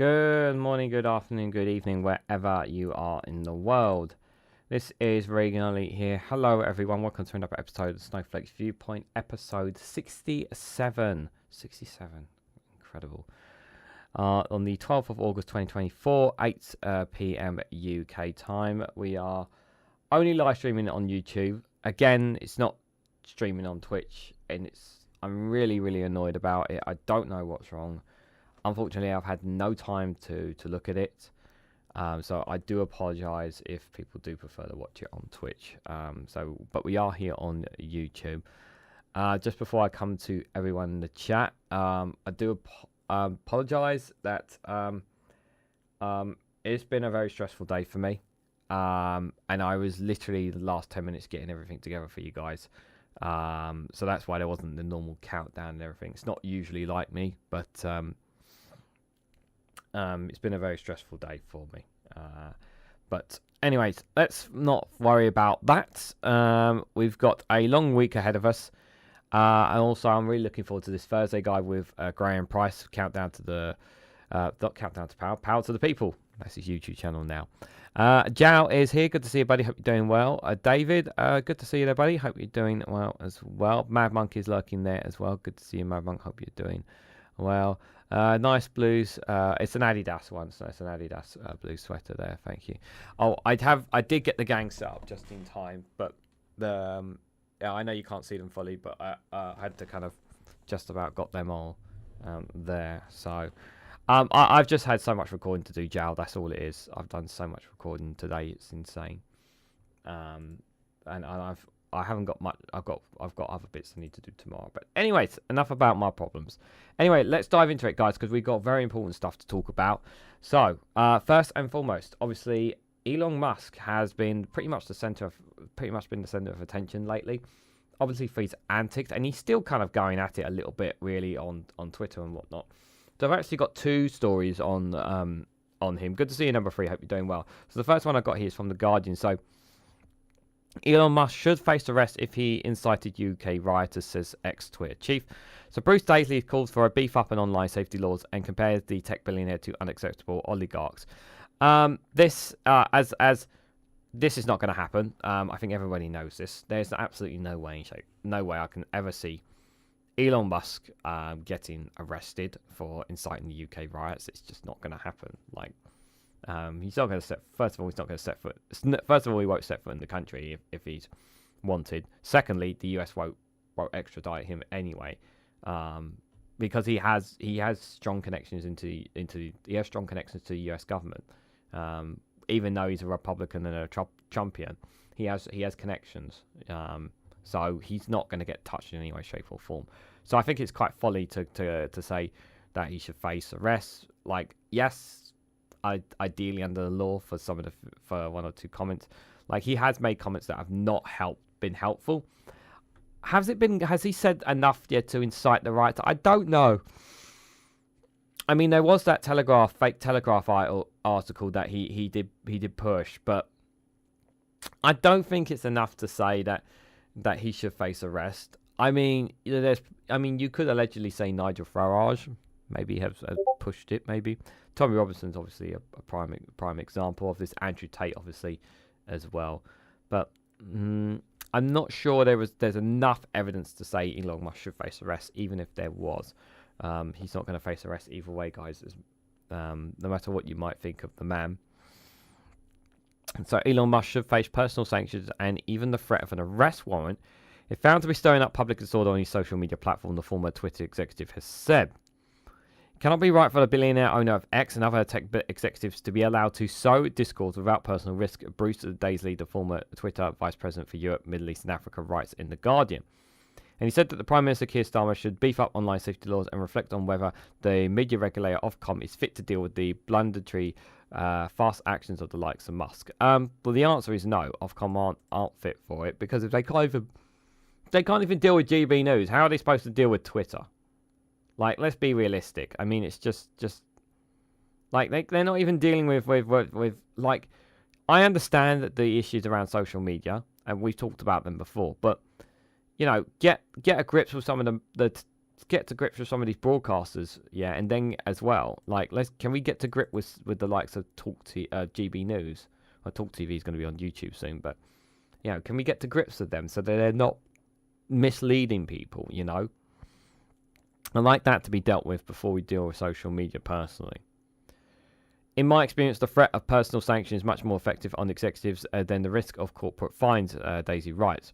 Good morning, good afternoon, good evening, wherever you are in the world. This is REGANELITE here. Hello, everyone. Welcome to another episode of Snowflake Viewpoint, episode 67. 67. Incredible. On the 12th of August 2024, 8 p.m. UK time. We are only live streaming it on YouTube. Again, it's not streaming on Twitch, and I'm really annoyed about it. I don't know what's wrong. Unfortunately, I've had no time to look at it, so I do apologise if people do prefer to watch it on Twitch. But we are here on YouTube. Just before I come to everyone in the chat, I do apologise that it's been a very stressful day for me, and I was literally the last 10 minutes getting everything together for you guys. So that's why there wasn't the normal countdown and everything. It's not usually like me, but it's been a very stressful day for me. But anyways, let's not worry about that. We've got a long week ahead of us. And also, I'm really looking forward to this Thursday guide with Graham Price. Countdown to the... not Countdown to Power. Power to the People. That's his YouTube channel now. Jao is here. Good to see you, buddy. Hope you're doing well. David, good to see you there, buddy. Hope you're doing well as well. Mad Monk is lurking there as well. Good to see you, Mad Monk. Hope you're doing well. Nice blues. It's an Adidas one, so it's an Adidas blue sweater there. Thank you. Oh, I did get the gang set up just in time, but yeah, I know you can't see them fully, but I had to kind of just about got them all there. So I've just had so much recording to do, Jal. That's all it is. I've done so much recording today. It's insane. And I haven't got much. I've got other bits I need to do tomorrow. But anyways, enough about my problems. Anyway, let's dive into it, guys, because we've got very important stuff to talk about. So first and foremost, obviously, Elon Musk has been pretty much the center of attention lately. Obviously for his antics, and he's still kind of going at it a little bit, really, on Twitter and whatnot. So I've actually got two stories on him. Good to see you, number 3. Hope you're doing well. So the first one I got here is from The Guardian. So Elon Musk should face arrest if he incited UK rioters, says ex-Twitter chief. So Bruce Daisley calls for a beef up in online safety laws and compares the tech billionaire to unacceptable oligarchs. This is not going to happen. I think everybody knows this. There's absolutely no way I can ever see Elon Musk getting arrested for inciting the UK riots. It's just not going to happen. Like, he's not going to set. First of all, he's not going to set foot. First of all, he won't set foot in the country if he's wanted. Secondly, the US won't extradite him anyway, because he has strong connections to the US government. Even though he's a Republican and a Trumpian, he has connections. So he's not going to get touched in any way, shape, or form. So I think it's quite folly to say that he should face arrest. Like, yes. Ideally under the law for one or two comments, like he has made comments that have not been helpful. Has he said enough yet to incite the riot? I don't know. I mean, there was that fake Telegraph article that he did push, but I don't think it's enough to say that he should face arrest. I mean, you could allegedly say Nigel Farage maybe has pushed it, maybe. Tommy Robinson's obviously a prime example of this. Andrew Tate, obviously, as well. But I'm not sure there's enough evidence to say Elon Musk should face arrest, even if there was. He's not going to face arrest either way, guys. No matter what you might think of the man. And so Elon Musk should face personal sanctions and even the threat of an arrest warrant if found to be stirring up public disorder on his social media platform, the former Twitter executive has said. Cannot be right for the billionaire owner of X and other tech executives to be allowed to sow discord without personal risk, Bruce Daisley, the former Twitter vice president for Europe, Middle East and Africa, writes in The Guardian. And he said that the Prime Minister Keir Starmer should beef up online safety laws and reflect on whether the media regulator Ofcom is fit to deal with the blundering fast actions of the likes of Musk. Well, the answer is no. Ofcom aren't fit for it, because if they can't even deal with GB News, how are they supposed to deal with Twitter? Like, let's be realistic. I mean, it's just like they're not even dealing with like, I understand that the issues around social media, and we've talked about them before, but you know, get a grip with some of the get to grips with some of these broadcasters, yeah, and then as well, like, can we get to grip with the likes of GB News? Or Talk TV is going to be on YouTube soon, but can we get to grips with them so that they're not misleading people? I'd like that to be dealt with before we deal with social media personally. In my experience, the threat of personal sanction is much more effective on executives than the risk of corporate fines, Daisy writes,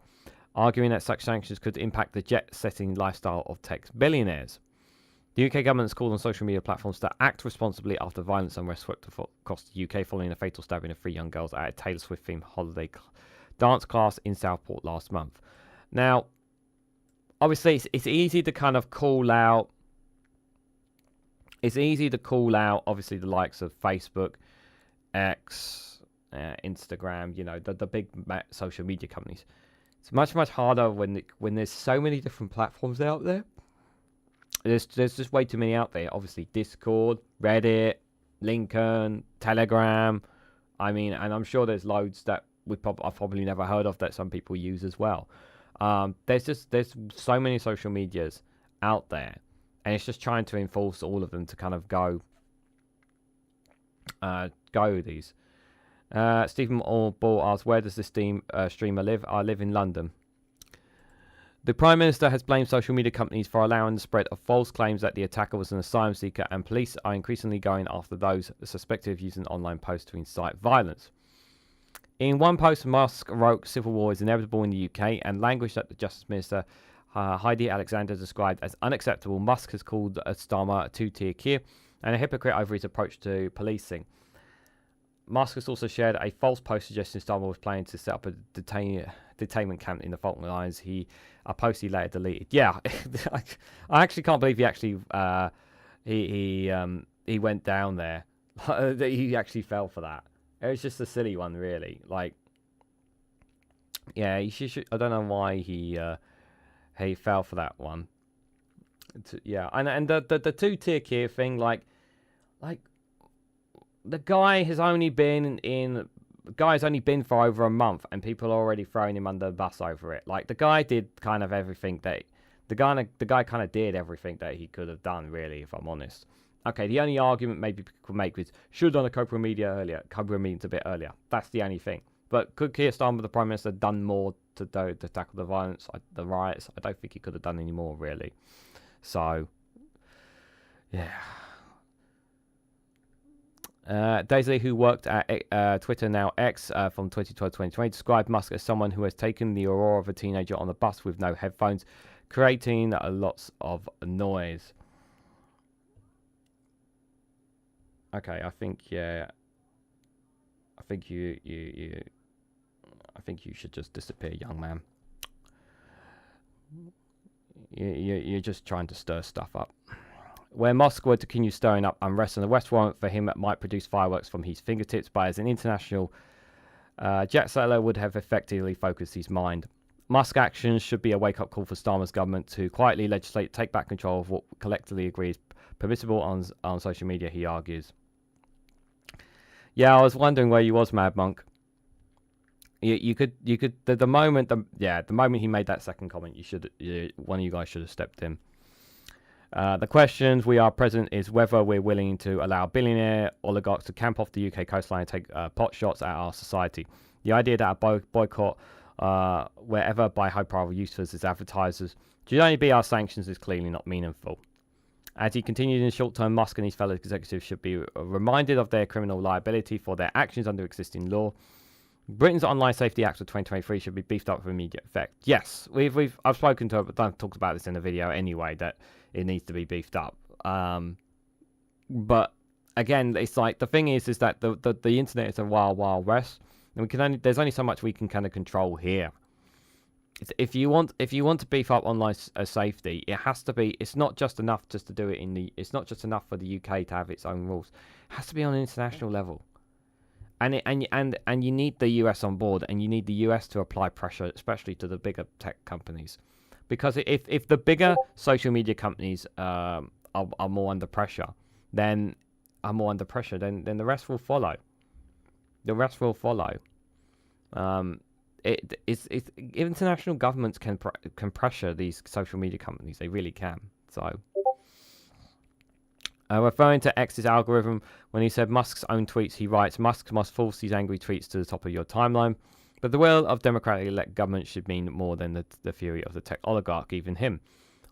arguing that such sanctions could impact the jet-setting lifestyle of tech billionaires. The UK government has called on social media platforms to act responsibly after violence and unrest swept across the UK following a fatal stabbing of 3 young girls at a Taylor Swift-themed holiday dance class in Southport last month. Now, obviously, it's easy to kind of call out. It's easy to call out, obviously, the likes of Facebook, X, Instagram, the big social media companies. It's much, much harder when there's so many different platforms out there. There's just way too many out there. Obviously, Discord, Reddit, Lincoln, Telegram. I mean, and I'm sure there's loads that I've probably never heard of that some people use as well. There's so many social medias out there, and it's just trying to enforce all of them to kind of go with these. Stephen Ball asks, where does this streamer live? I live in London. The Prime Minister has blamed social media companies for allowing the spread of false claims that the attacker was an asylum seeker, and police are increasingly going after those suspected of using online posts to incite violence. In one post, Musk wrote civil war is inevitable in the UK, and language that the Justice Minister Heidi Alexander described as unacceptable. Musk has called Starmer a two-tier king and a hypocrite over his approach to policing. Musk has also shared a false post suggesting Starmer was planning to set up a detainment camp in the Falkland Islands. A post he later deleted. Yeah, I actually can't believe he went down there. He actually fell for that. It was just a silly one, really. Like, yeah, he should. I don't know why he fell for that one. Yeah, and the two-tier king thing, like the guy has only been for over a month, and people are already throwing him under the bus over it. Like, the guy did kind of everything that the guy kind of did everything that he could have done, really, if I'm honest. Okay, the only argument maybe people could make is should have done a Cobra meetings a bit earlier. That's the only thing. But could Keir Starmer, the Prime Minister, done more to tackle the violence, the riots? I don't think he could have done any more, really. So, yeah. Daisy, who worked at Twitter, now X, from 2012 to 2020, described Musk as someone who has taken the aurora of a teenager on a bus with no headphones, creating lots of noise. Okay, I think you should just disappear, young man. You're just trying to stir stuff up. Where Musk would continue stirring up unrest, and the West warrant for him might produce fireworks from his fingertips, but as an international jet settler would have effectively focused his mind. Musk actions should be a wake-up call for Starmer's government to quietly legislate, take back control of what collectively agrees permissible on social media, he argues. Yeah, I was wondering where you was, Mad Monk. You could the moment he made that second comment, one of you guys should have stepped in. The questions we are present is whether we're willing to allow billionaire oligarchs to camp off the UK coastline and take pot shots at our society. The idea that a boycott wherever by high-profile users as advertisers should only be our sanctions is clearly not meaningful. As he continued in the short term, Musk and his fellow executives should be reminded of their criminal liability for their actions under existing law. Britain's Online Safety Act of 2023 should be beefed up with immediate effect. Yes, I've spoken to, but talked about this in the video anyway, that it needs to be beefed up. But again, it's like the thing is that the internet is a wild west, and there's only so much we can kind of control here. If you want to beef up online safety, it has to be. It's not just enough just to do it It's not just enough for the UK to have its own rules. It has to be on an international level. And you need the US on board, and you need the US to apply pressure, especially to the bigger tech companies, because if the bigger social media companies are more under pressure, then the rest will follow. The rest will follow. International governments can pressure these social media companies. They really can. So, referring to X's algorithm, when he said Musk's own tweets, he writes, Musk must force these angry tweets to the top of your timeline. But the will of democratically elected government should mean more than the fury of the tech oligarch, even him.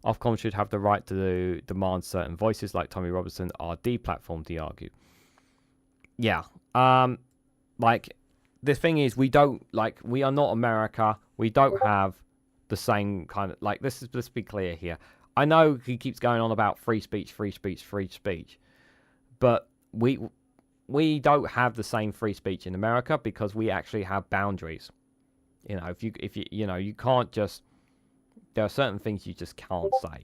Ofcom should have the right to demand certain voices like Tommy Robinson are deplatformed, he argued. Yeah. Like, the thing is, we are not America. We don't have the same kind of, like, let's be clear here. I know he keeps going on about free speech, but we don't have the same free speech in America because we actually have boundaries. You know, if you can't just, there are certain things you just can't say.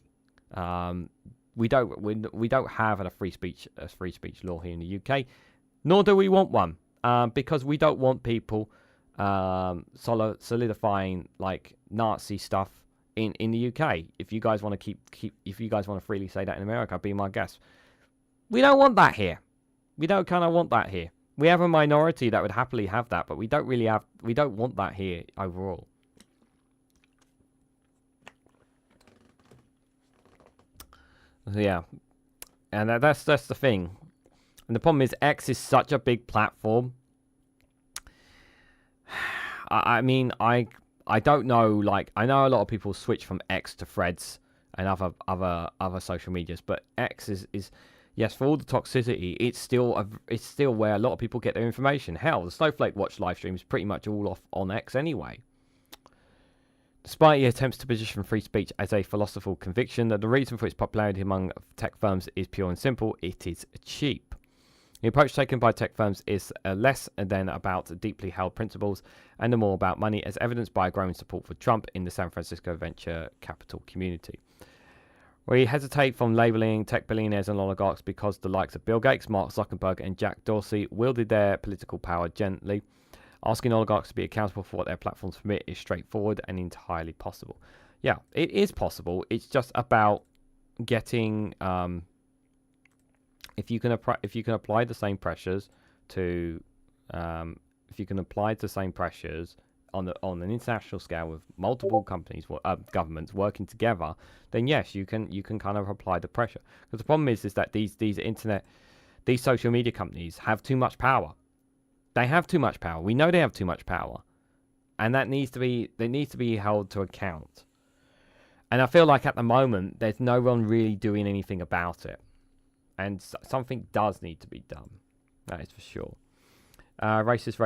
We don't have a free speech law here in the UK, nor do we want one, because we don't want people solidifying like Nazi stuff in the UK. If you guys want to if you guys want to freely say that in America, be my guest. We don't want that here. We don't kind of want that here. We have a minority that would happily have that, but we don't want that here overall. Yeah, and that's the thing. And the problem is X is such a big platform. I mean, I don't know. Like, I know a lot of people switch from X to Threads and other social medias, but X is yes, for all the toxicity, it's still where a lot of people get their information. Hell, the Snowflake Watch live stream is pretty much all off on X anyway. Despite he attempts to position free speech as a philosophical conviction, that the reason for its popularity among tech firms is pure and simple: it is cheap. The approach taken by tech firms is less than about deeply held principles and more about money, as evidenced by growing support for Trump in the San Francisco venture capital community. We hesitate from labeling tech billionaires and oligarchs because the likes of Bill Gates, Mark Zuckerberg, and Jack Dorsey wielded their political power gently. Asking oligarchs to be accountable for what their platforms permit is straightforward and entirely possible. Yeah, it is possible. It's just about getting if you can apply the same pressures to on an international scale with multiple companies, governments working together, then yes, you can kind of apply the pressure. Because the problem is that these social media companies have too much power. They have too much power. We know they have too much power, and they need to be held to account. And I feel like at the moment there's no one really doing anything about it, and something does need to be done. That is for sure. Racist,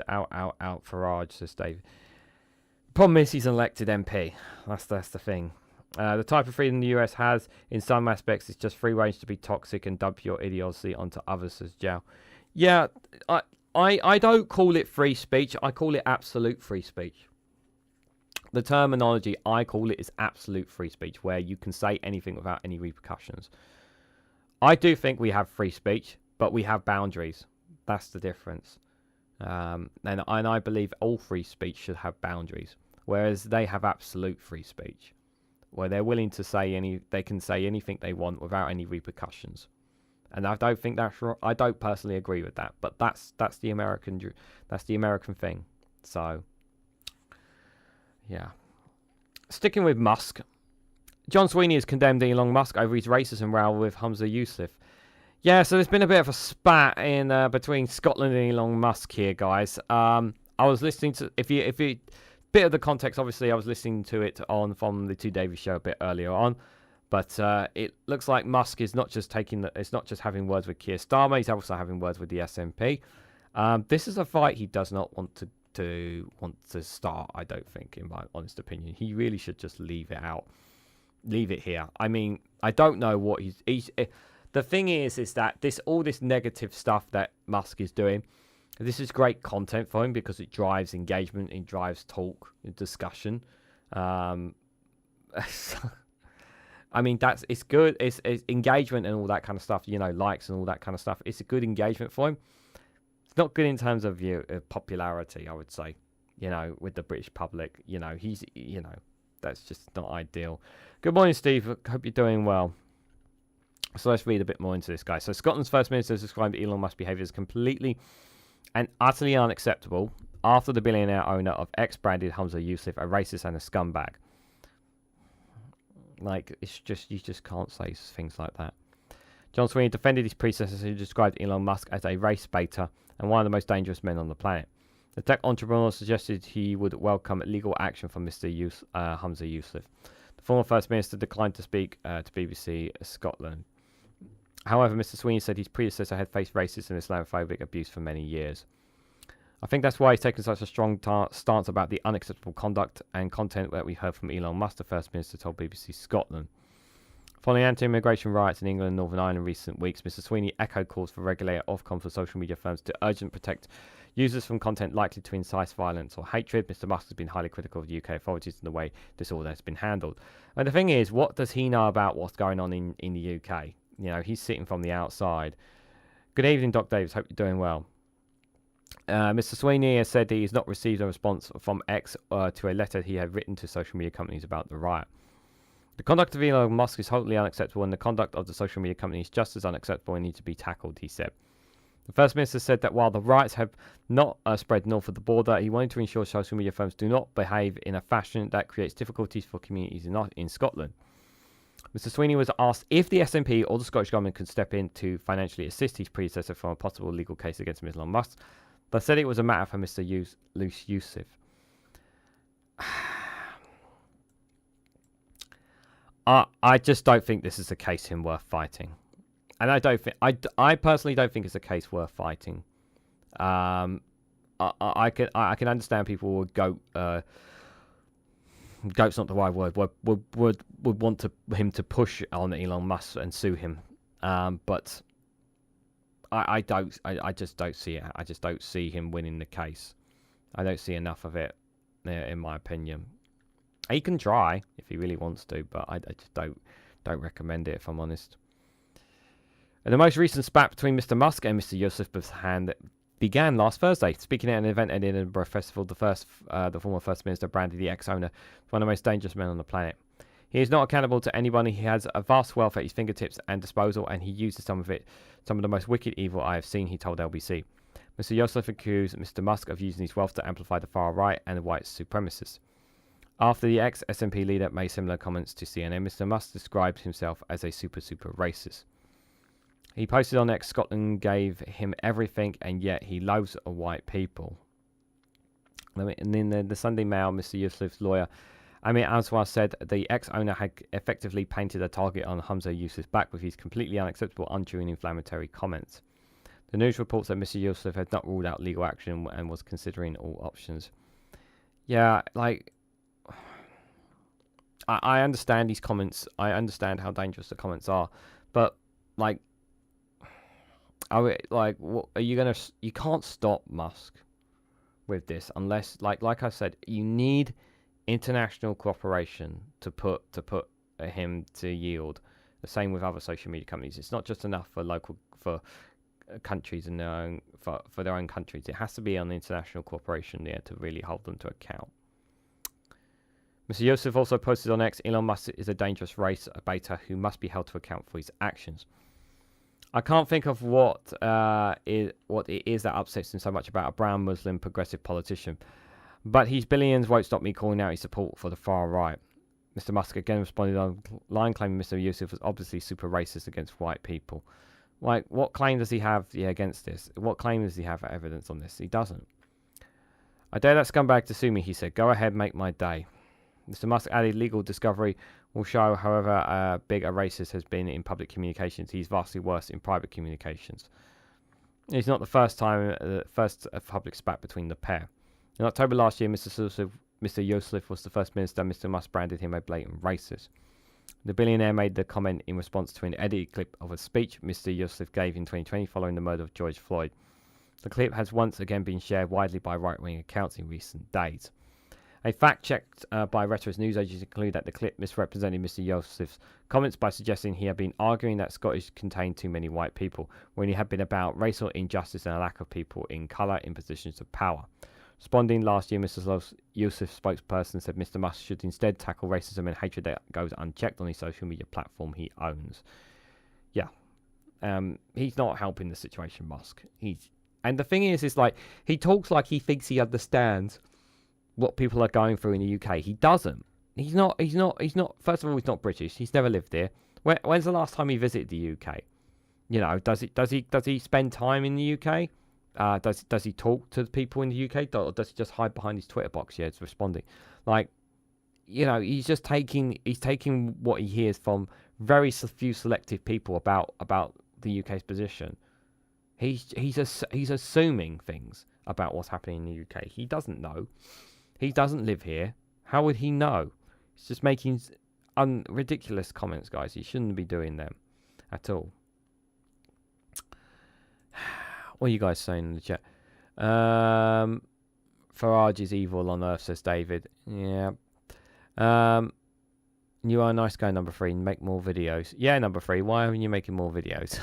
out, Farage, says Dave. Problem is he's an elected MP. That's the thing. The type of freedom the US has, in some aspects, is just free range to be toxic and dump your idiocy onto others as jail. Yeah, I don't call it free speech. I call it absolute free speech. The terminology I call it is absolute free speech, where you can say anything without any repercussions. I do think we have free speech, but we have boundaries. That's the difference. And I believe all free speech should have boundaries, whereas they have absolute free speech, where they're willing to they can say anything they want without any repercussions. And I don't think that's right. I don't personally agree with that, but that's the American thing. So, yeah. Sticking with Musk, John Swinney has condemned Elon Musk over his racism row with Humza Yousaf. Yeah, so there's been a bit of a spat in between Scotland and Elon Musk here, guys. I was listening to if you bit of the context. Obviously, I was listening to it from the 2 Davies show a bit earlier on. But it looks like Musk is not just it's not just having words with Keir Starmer, he's also having words with the SNP. This is a fight he does not want to start, I don't think, in my honest opinion. He really should just leave it here. I mean, I don't know what he's the thing is that all this negative stuff that Musk is doing, this is great content for him because it drives engagement, it drives talk, discussion. I mean, it's good. It's engagement and all that kind of stuff, likes and all that kind of stuff. It's a good engagement for him. It's not good in terms of popularity, I would say, with the British public. He's, that's just not ideal. Good morning, Steve. Hope you're doing well. So let's read a bit more into this, guy. So Scotland's First Minister described Elon Musk's behaviour as completely and utterly unacceptable after the billionaire owner of X branded Humza Yousaf a racist and a scumbag. Like, it's just, you just can't say things like that. John Swinney defended his predecessors who described Elon Musk as a race baiter and one of the most dangerous men on the planet. The tech entrepreneur suggested he would welcome legal action from Mr. Hamza Yousaf. The former First Minister declined to speak to BBC Scotland. However, Mr. Swinney said his predecessor had faced racist and Islamophobic abuse for many years. I think that's why he's taken such a strong stance about the unacceptable conduct and content that we heard from Elon Musk, the First Minister told BBC Scotland. Following anti-immigration riots in England and Northern Ireland in recent weeks, Mr. Swinney echoed calls for regulator Ofcom for social media firms to urgently protect users from content likely to incite violence or hatred. Mr. Musk has been highly critical of the UK authorities and the way this order has been handled. And the thing is, what does he know about what's going on in the UK? You know, he's sitting from the outside. Good evening, Doc Davis. Hope you're doing well. Mr. Swinney has said he has not received a response from X to a letter he had written to social media companies about the riot. The conduct of Elon Musk is totally unacceptable, and the conduct of the social media companies is just as unacceptable and needs to be tackled, he said. The First Minister said that while the riots have not spread north of the border, he wanted to ensure social media firms do not behave in a fashion that creates difficulties for communities in Scotland. Mr. Swinney was asked if the SNP or the Scottish Government could step in to financially assist his predecessor from a possible legal case against Elon Musk, but said it was a matter for Mr. Yousaf. I just don't think this is a case worth fighting, and I personally don't think it's a case worth fighting. I can understand people would go. Goat's not the right word. Would want him to push on Elon Musk and sue him, but I just don't see it. I just don't see him winning the case. I don't see enough of it, in my opinion. He can try if he really wants to, but I just don't recommend it, if I'm honest. And the most recent spat between Mr. Musk and Mr. Yousaf began last Thursday. Speaking at an event at the Edinburgh Festival, the former First Minister branded the ex-owner as one of the most dangerous men on the planet. He is not accountable to anybody. He has a vast wealth at his fingertips and disposal, and he uses some of the most wicked evil I have seen, he told LBC. Mr. Yousaf accused Mr. Musk of using his wealth to amplify the far right and the white supremacists. After the ex-SNP leader made similar comments to CNN, Mr. Musk described himself as a super racist. He posted on X, Scotland gave him everything, and yet he loathes white people. And in the Sunday Mail, Mr. Yousaf's lawyer, Amit Aswar, said the ex-owner had effectively painted a target on Hamza Yousaf's back with his completely unacceptable, untrue and inflammatory comments. The news reports that Mr. Yousaf had not ruled out legal action and was considering all options. Yeah, like, I understand these comments. I understand how dangerous the comments are, but like, what are you gonna? You can't stop Musk with this unless, like I said, you need international cooperation to put him to yield. The same with other social media companies. It's not just enough for countries in their own for their own countries. It has to be on the international cooperation there to really hold them to account. Mr. Yousaf also posted on X, Elon Musk is a dangerous race baiter who must be held to account for his actions. I can't think of what it is that upsets him so much about a brown Muslim progressive politician, but his billions won't stop me calling out his support for the far right. Mr. Musk again responded online, claiming Mr. Yousaf was obviously super racist against white people. Like, what claim does he have against this? What claim does he have for evidence on this? He doesn't. I dare that scumbag to sue me, he said. Go ahead, make my day. Mr. Musk added legal discovery will show, however big a racist has been in public communications, he's vastly worse in private communications. It's not the first public spat between the pair. In October last year, Mr. Yousaf was the First Minister. Mr. Musk branded him a blatant racist. The billionaire made the comment in response to an edited clip of a speech Mr. Yousaf gave in 2020 following the murder of George Floyd. The clip has once again been shared widely by right-wing accounts in recent days. A fact checked by Reuters news agency concluded that the clip misrepresented Mr. Yousaf's comments by suggesting he had been arguing that Scottish contained too many white people, when he had been about racial injustice and a lack of people in colour in positions of power. Responding last year, Mr. Yousaf's spokesperson said Mr. Musk should instead tackle racism and hatred that goes unchecked on his social media platform he owns. Yeah, he's not helping the situation, Musk. And the thing is like, he talks like he thinks he understands what people are going through in the UK. He doesn't. He's not. He's not. He's not. First of all, he's not British. He's never lived here. When's the last time he visited the UK? You know, does he spend time in the UK? Does he talk to the people in the UK, or does he just hide behind his Twitter box? Yeah, it's responding. Like, you know, he's taking what he hears from very few selective people about the UK's position. He's assuming things about what's happening in the UK. He doesn't know. He doesn't live here. How would he know? He's just making ridiculous comments, guys. He shouldn't be doing them at all. What are you guys saying in the chat? Farage is evil on Earth, says David. Yeah. You are a nice guy, number 3. Make more videos. Yeah, number 3. Why aren't you making more videos?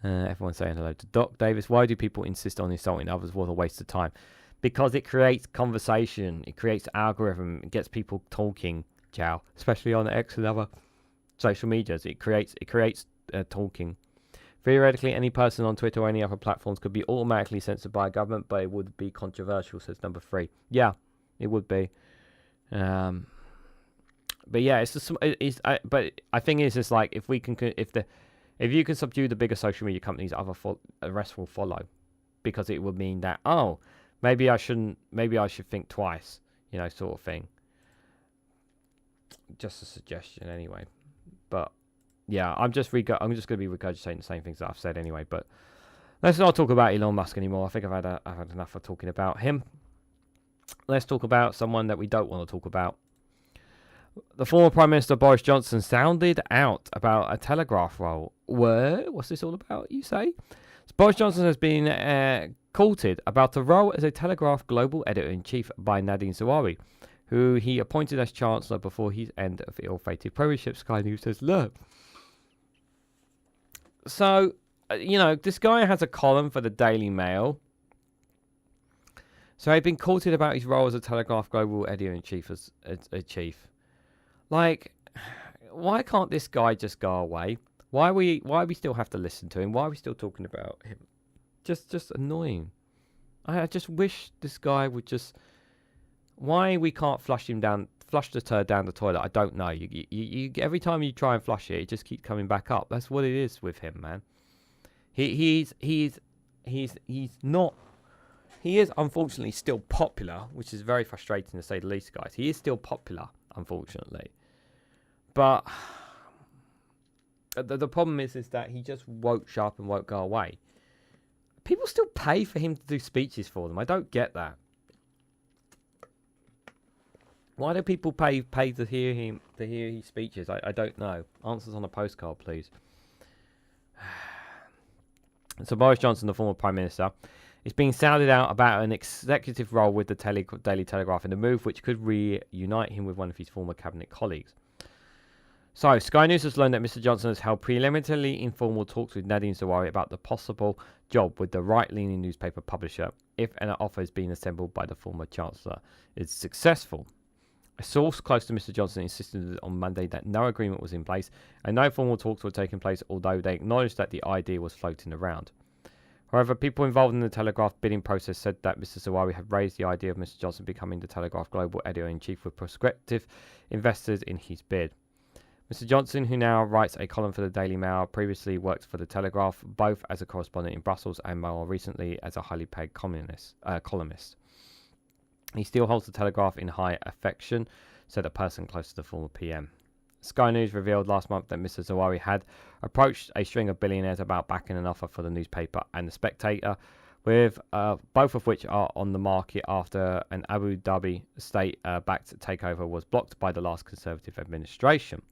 Everyone's saying hello to Doc Davis. Why do people insist on insulting others? What a waste of time. Because it creates conversation. It creates algorithm. It gets people talking. Ciao. Especially on X and other social medias. It creates talking. Theoretically, any person on Twitter or any other platforms could be automatically censored by a government, but it would be controversial, says number 3. Yeah, it would be. But yeah, but I think it's just like if you can subdue the bigger social media companies, the rest will follow, because it would mean that maybe I should think twice, you know, sort of thing. Just a suggestion, anyway. But yeah, I'm just going to be regurgitating the same things that I've said anyway. But let's not talk about Elon Musk anymore. I think I've had enough of talking about him. Let's talk about someone that we don't want to talk about. The former Prime Minister Boris Johnson sounded out about a Telegraph role. What's this all about, you say? So Boris Johnson has been courted about the role as a Telegraph global editor-in-chief by Nadine Zawari, who he appointed as Chancellor before his end of ill-fated premiership. Sky News says, look. So, you know, this guy has a column for the Daily Mail. So he'd been courted about his role as a Telegraph global editor-in-chief as a chief. Like, why can't this guy just go away? Why we still have to listen to him? Why are we still talking about him? Just annoying. I just wish this guy would just. Why we can't flush the turd down the toilet? I don't know. You every time you try and flush it, it just keeps coming back up. That's what it is with him, man. He's not. He is unfortunately still popular, which is very frustrating to say the least, guys. He is still popular, unfortunately. But the problem is that he just won't shut up and won't go away. People still pay for him to do speeches for them. I don't get that. Why do people pay to hear his speeches? I don't know. Answers on a postcard, please. So Boris Johnson, the former Prime Minister, is being sounded out about an executive role with the Daily Telegraph in a move which could reunite him with one of his former cabinet colleagues. So, Sky News has learned that Mr. Johnson has held preliminary informal talks with Nadine Zawari about the possible job with the right-leaning newspaper publisher if an offer is being assembled by the former Chancellor is successful. A source close to Mr. Johnson insisted on Monday that no agreement was in place and no formal talks were taking place, although they acknowledged that the idea was floating around. However, people involved in the Telegraph bidding process said that Mr. Zawari had raised the idea of Mr. Johnson becoming the Telegraph global editor-in-chief with prospective investors in his bid. Mr. Johnson, who now writes a column for the Daily Mail, previously worked for the Telegraph, both as a correspondent in Brussels and more recently as a highly paid columnist. He still holds the Telegraph in high affection, said a person close to the former PM. Sky News revealed last month that Mr. Zawari had approached a string of billionaires about backing an offer for the newspaper and the Spectator, with both of which are on the market after an Abu Dhabi state-backed takeover was blocked by the last Conservative administration.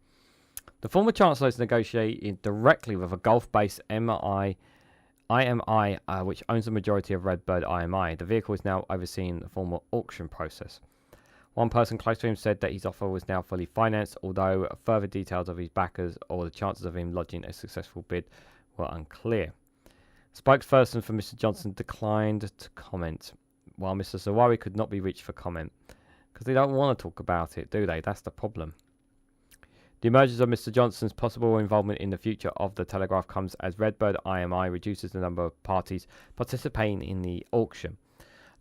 The former Chancellor is negotiating directly with a Gulf-based IMI, which owns the majority of Redbird IMI. The vehicle is now overseeing the formal auction process. One person close to him said that his offer was now fully financed, although further details of his backers or the chances of him lodging a successful bid were unclear. Spokesperson for Mr. Johnson declined to comment, while Mr. Zawari could not be reached for comment. Because they don't want to talk about it, do they? That's the problem. The emergence of Mr. Johnson's possible involvement in the future of the Telegraph comes as Redbird IMI reduces the number of parties participating in the auction.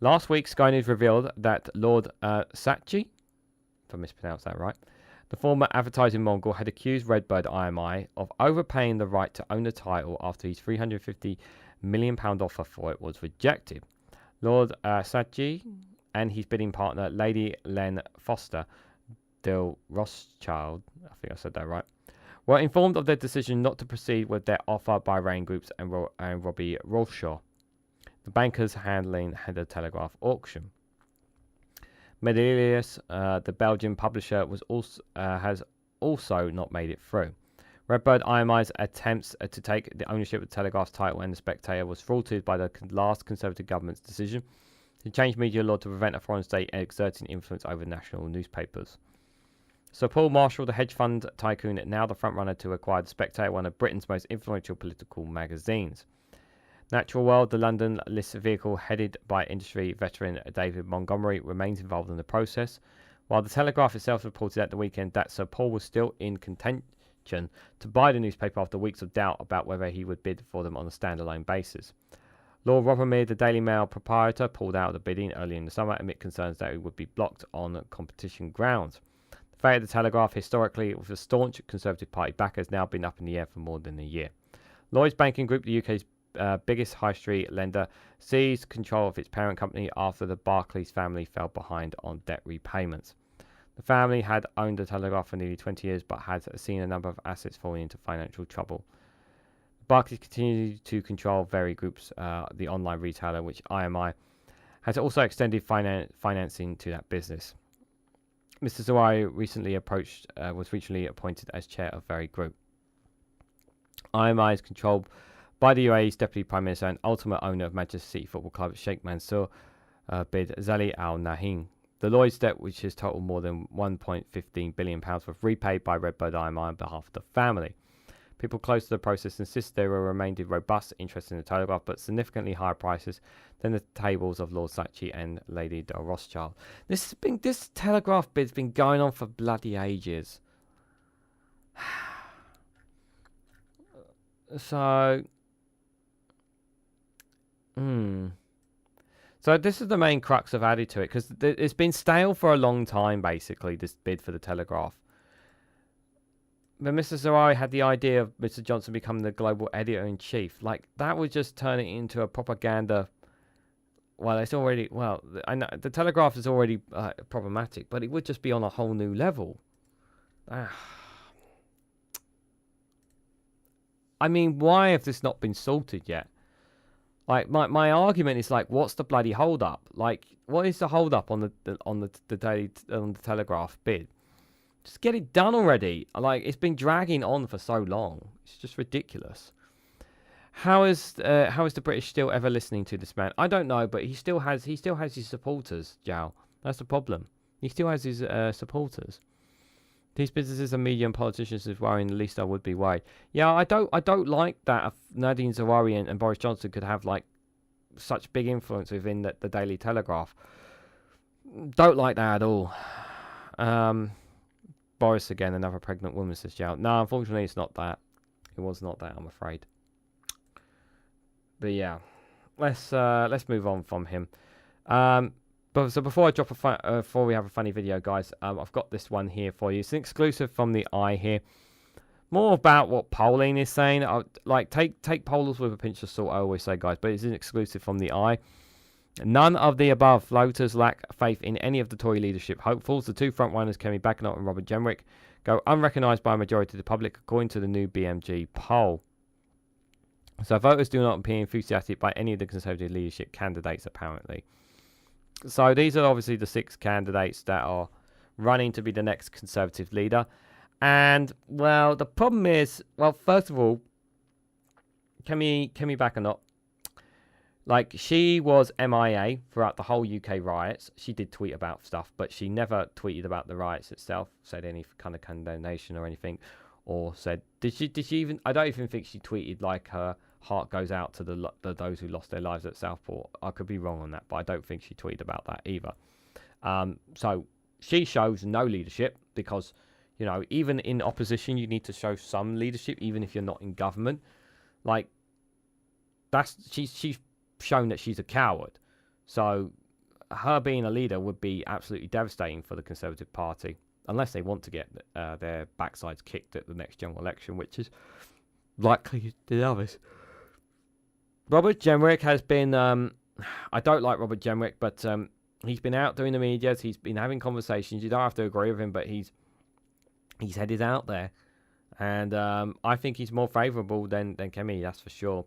Last week, Sky News revealed that Lord Saatchi, if I mispronounced that right. The former advertising mogul had accused Redbird IMI of overpaying the right to own the title after his £350 million offer for it was rejected. Lord Saatchi and his bidding partner, Lady Len Foster de Rothschild, I think I said that right, were informed of their decision not to proceed with their offer by Rain Groups and Robbie Rolshaw, the bankers handling the Telegraph auction. Medelius, the Belgian publisher, has also not made it through. Redbird IMI's attempts to take the ownership of the Telegraph's title and the Spectator was thwarted by the last Conservative government's decision to change media law to prevent a foreign state exerting influence over national newspapers. Sir Paul Marshall, the hedge fund tycoon, now the frontrunner to acquire the Spectator, one of Britain's most influential political magazines. Natural World, the London listed vehicle headed by industry veteran David Montgomery, remains involved in the process, while the Telegraph itself reported at the weekend that Sir Paul was still in contention to buy the newspaper after weeks of doubt about whether he would bid for them on a standalone basis. Lord Rothermere, the Daily Mail proprietor, pulled out of the bidding early in the summer amid concerns that it would be blocked on competition grounds. The fate of the Telegraph, historically with a staunch Conservative Party backer, has now been up in the air for more than a year. Lloyds Banking Group, the UK's biggest high street lender, seized control of its parent company after the Barclays family fell behind on debt repayments. The family had owned the Telegraph for nearly 20 years but had seen a number of assets falling into financial trouble. Barclays continued to control Very Group's, the online retailer, which IMI has also extended financing to that business. Mr. Zawari was recently appointed as chair of Very Group. IMI is controlled by the UAE's Deputy Prime Minister and ultimate owner of Manchester City Football Club, Sheikh Mansour bin Zayed Al Nahyan. The Lloyds debt, which has totaled more than £1.15 billion, was repaid by Redbird IMI on behalf of the family. People close to the process insist there remained robust interest in the Telegraph, but significantly higher prices than the tables of Lord Saatchi and Lady de Rothschild. This Telegraph bid's been going on for bloody ages. So this is the main crux I've added to it, because it's been stale for a long time, basically, this bid for the Telegraph. But Mr. Zawari had the idea of Mr. Johnson becoming the global editor-in-chief. Like, that would just turn it into a propaganda. Well, it's already... Well, I know the Telegraph is already problematic, but it would just be on a whole new level. I mean, why have this not been sorted yet? Like, my argument is, like, what's the bloody hold-up? Like, what is the hold-up on the Telegraph bid? Just get it done already. Like, it's been dragging on for so long. It's just ridiculous. How is the British still ever listening to this man? I don't know, but he still has his supporters, Jow. That's the problem. He still has his supporters. These businesses and media and politicians is worrying. The least I would be worried. Yeah, I don't like that Nadine Zawari and Boris Johnson could have like such big influence within the Daily Telegraph. Don't like that at all. Boris again, another pregnant woman, says Jow. No, unfortunately, it's not that. It was not that, I'm afraid. But yeah, let's move on from him. So before I drop before we have a funny video, guys, I've got this one here for you. It's an exclusive from the Eye here. More about what polling is saying. Like take polls with a pinch of salt, I always say, guys, but it's an exclusive from the Eye. None of the above voters lack faith in any of the Tory leadership hopefuls. The two frontrunners, Kemi Badenoch and Robert Jenrick, go unrecognised by a majority of the public, according to the new BMG poll. So voters do not appear enthusiastic by any of the Conservative leadership candidates, apparently. So these are obviously the 6 candidates that are running to be the next Conservative leader. And, well, the problem is, well, first of all, Kemi Badenoch, like, she was MIA throughout the whole UK riots. She did tweet about stuff, but she never tweeted about the riots itself, said any kind of condemnation or anything, or said, did she even, I don't even think she tweeted, like, her heart goes out to those who lost their lives at Southport. I could be wrong on that, but I don't think she tweeted about that either. So she shows no leadership because, you know, even in opposition, you need to show some leadership, even if you're not in government. Like, she's shown that she's a coward. So her being a leader would be absolutely devastating for the Conservative Party, unless they want to get their backsides kicked at the next general election, which is likely to the others. Robert Jenrick has been. I don't like Robert Jenrick, but he's been out doing the media. He's been having conversations. You don't have to agree with him, but his head is out there, and I think he's more favourable than Kemi. That's for sure.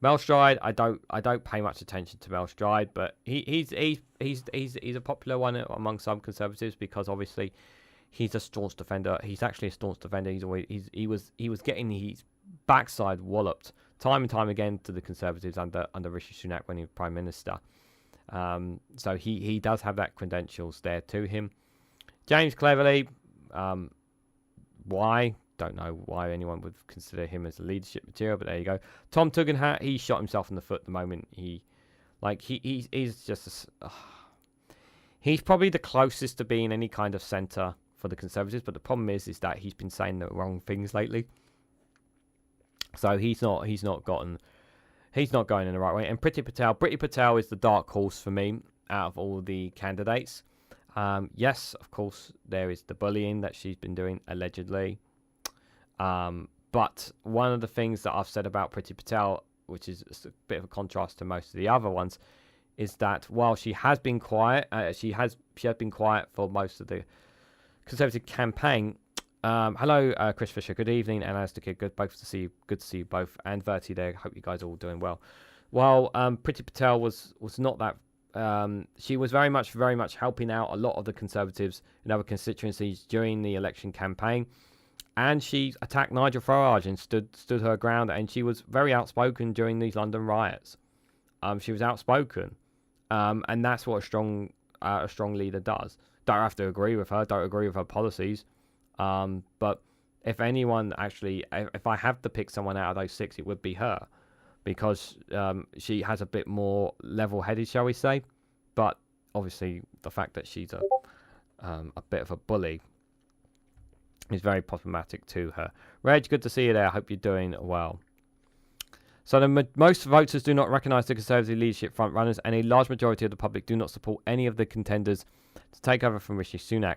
Mel Stride, I don't pay much attention to Mel Stride, but he's a popular one among some Conservatives because obviously he's a staunch defender. He's actually a staunch defender. He was getting his backside walloped time and time again to the Conservatives under Rishi Sunak when he was Prime Minister. So he does have that credentials there to him. James Cleverly, why? Don't know why anyone would consider him as a leadership material, but there you go. Tom Tugendhat, he shot himself in the foot the moment he's just he's probably the closest to being any kind of centre for the Conservatives, but the problem is that he's been saying the wrong things lately. So he's not going in the right way. And Priti Patel is the dark horse for me out of all the candidates. Yes, of course, there is the bullying that she's been doing allegedly. But one of the things that I've said about Priti Patel, which is a bit of a contrast to most of the other ones, is that while she has been quiet, she has been quiet for most of the Conservative campaign. Hello, Chris Fisher. Good evening, and as the kid, good to see you both, and Verti there. Hope you guys are all doing well. While Priti Patel was not that. She was very much helping out a lot of the Conservatives in other constituencies during the election campaign, and she attacked Nigel Farage and stood her ground, and she was very outspoken during these London riots. She was outspoken, and that's what a strong leader does. Don't have to agree with her. Don't agree with her policies. But if anyone actually, if I have to pick someone out of those six, it would be her, because she has a bit more level-headed, shall we say. But obviously, the fact that she's a bit of a bully is very problematic to her. Reg, good to see you there. I hope you're doing well. So most voters do not recognise the Conservative leadership frontrunners, and a large majority of the public do not support any of the contenders to take over from Rishi Sunak.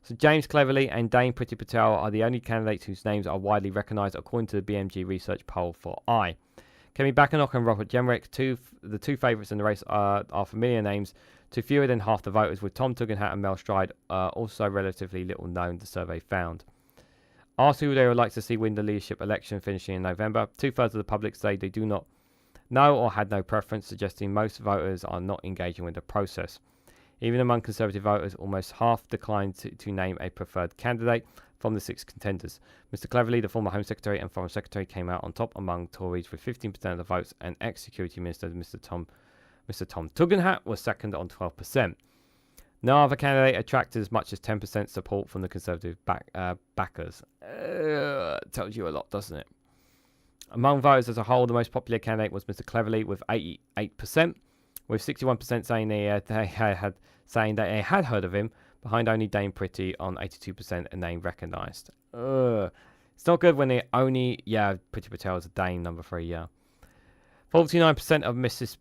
So James Cleverly and Dame Priti Patel are the only candidates whose names are widely recognised according to the BMG research poll for I. Kemi Bakanock and Robert Jenrick, the two favourites in the race, are familiar names to fewer than half the voters, with Tom Tugendhat and Mel Stride also relatively little known, the survey found. Asked who they would like to see win the leadership election finishing in November, 2/3 of the public say they do not know or had no preference, suggesting most voters are not engaging with the process. Even among Conservative voters, almost half declined to name a preferred candidate from the six contenders. Mr. Cleverly, the former Home Secretary and Foreign Secretary, came out on top among Tories with 15% of the votes, and ex-Security Minister Mr. Tom Tugendhat was second on 12%. No other candidate attracted as much as 10% support from the Conservative backers. Tells you a lot, doesn't it? Among voters as a whole, the most popular candidate was Mr. Cleverly with 88%, with 61% saying they had heard of him, behind only Dame Priti on 82%, a name recognised. It's not good when they only... Yeah, Priti Patel is a Dame, number 3, yeah. 49% of Mrs.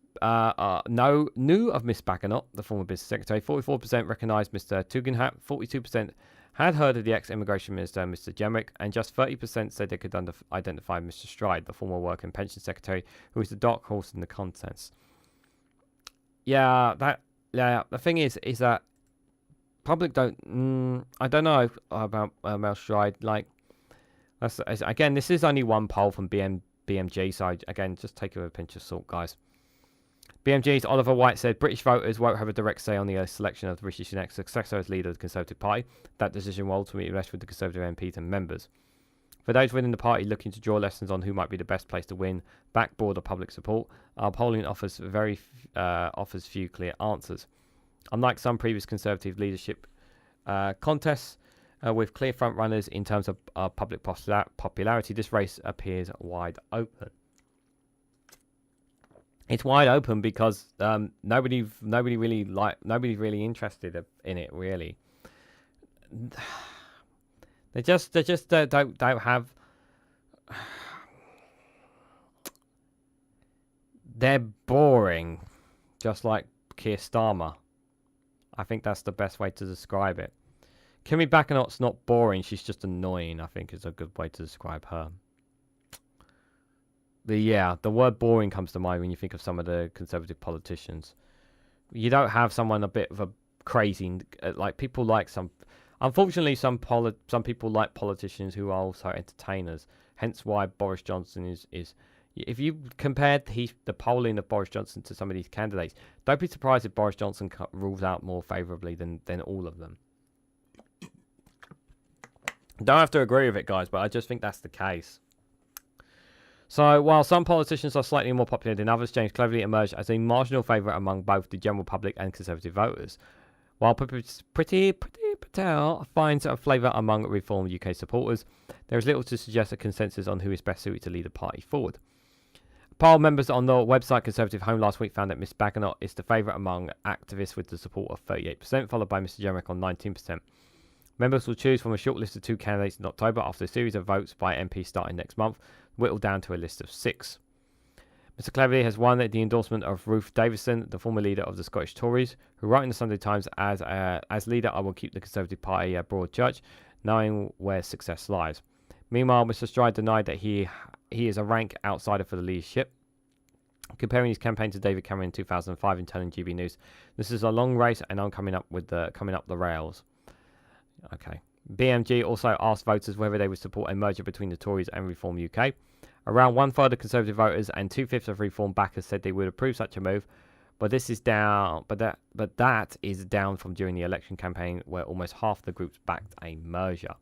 Knew of Miss Bakanock, the former business secretary. 44% recognised Mr. Tugendhat. 42% had heard of the ex-immigration minister, Mr. Jenrick, and just 30% said they could identify Mr. Stride, the former work and pension secretary, who is the dark horse in the contest. The thing is that public don't. I don't know about Mel Stride. Like, again, this is only one poll from BMG, so again, just take it with a pinch of salt, guys. BMG's Oliver White said British voters won't have a direct say on the selection of Rishi Sunak's successor as leader of the Conservative Party. That decision will ultimately rest with the Conservative MPs and members. For those within the party looking to draw lessons on who might be the best place to win back broader public support, our polling offers few clear answers. Unlike some previous Conservative leadership contests with clear front runners in terms of public popularity, this race appears wide open. It's wide open because nobody's really interested in it, really. They just don't have. They're boring, just like Keir Starmer. I think that's the best way to describe it. Kimmy Baconot's not boring. She's just annoying, I think is a good way to describe her. The word boring comes to mind when you think of some of the conservative politicians. You don't have someone a bit of a crazy, like people like some. Unfortunately, some people like politicians who are also entertainers. Hence why Boris Johnson is. If you compared the polling of Boris Johnson to some of these candidates, don't be surprised if Boris Johnson rules out more favourably than all of them. Don't have to agree with it, guys, but I just think that's the case. So, while some politicians are slightly more popular than others, James cleverly emerged as a marginal favourite among both the general public and Conservative voters. While Pretty Patel finds a flavour among Reform UK supporters, there is little to suggest a consensus on who is best suited to lead the party forward. Poll members on the website Conservative Home last week found that Miss Bagonot is the favourite among activists with the support of 38%, followed by Mr Jeremic on 19%. Members will choose from a short list of 2 candidates in October after a series of votes by MPs starting next month, whittled down to a list of 6. Mr Cleverly has won the endorsement of Ruth Davison, the former leader of the Scottish Tories, who wrote in the Sunday Times, as leader I will keep the Conservative Party a broad church, knowing where success lies. Meanwhile, Mr Stride denied that he is a rank outsider for the leadership, comparing his campaign to David Cameron in 2005 and telling GB News, "This is a long race and I'm coming up the rails." Okay. BMG also asked voters whether they would support a merger between the Tories and Reform UK. Around 1/3 of Conservative voters and 2/5 of Reform backers said they would approve such a move, but this is down. But that is down from during the election campaign, where almost half the groups backed a merger.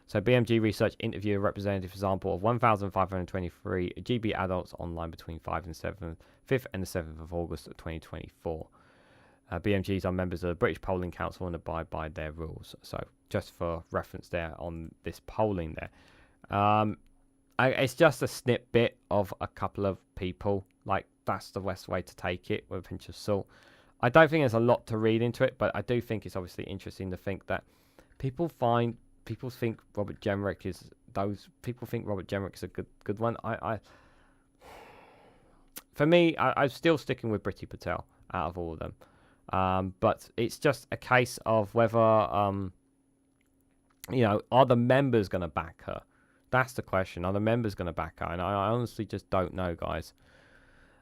So BMG Research interviewed a representative sample of 1,523 GB adults online between 5th and 7th of August 2024. BMGs are members of the British Polling Council and abide by their rules. So just for reference there on this polling there. It's just a snippet of a couple of people. Like, that's the best way to take it with a pinch of salt. I don't think there's a lot to read into it, but I do think it's obviously interesting to think that people think Robert Jenrick is a good one. For me, I'm still sticking with Priti Patel out of all of them. But it's just a case of whether, are the members going to back her? That's the question. Are the members going to back her? And I honestly just don't know, guys.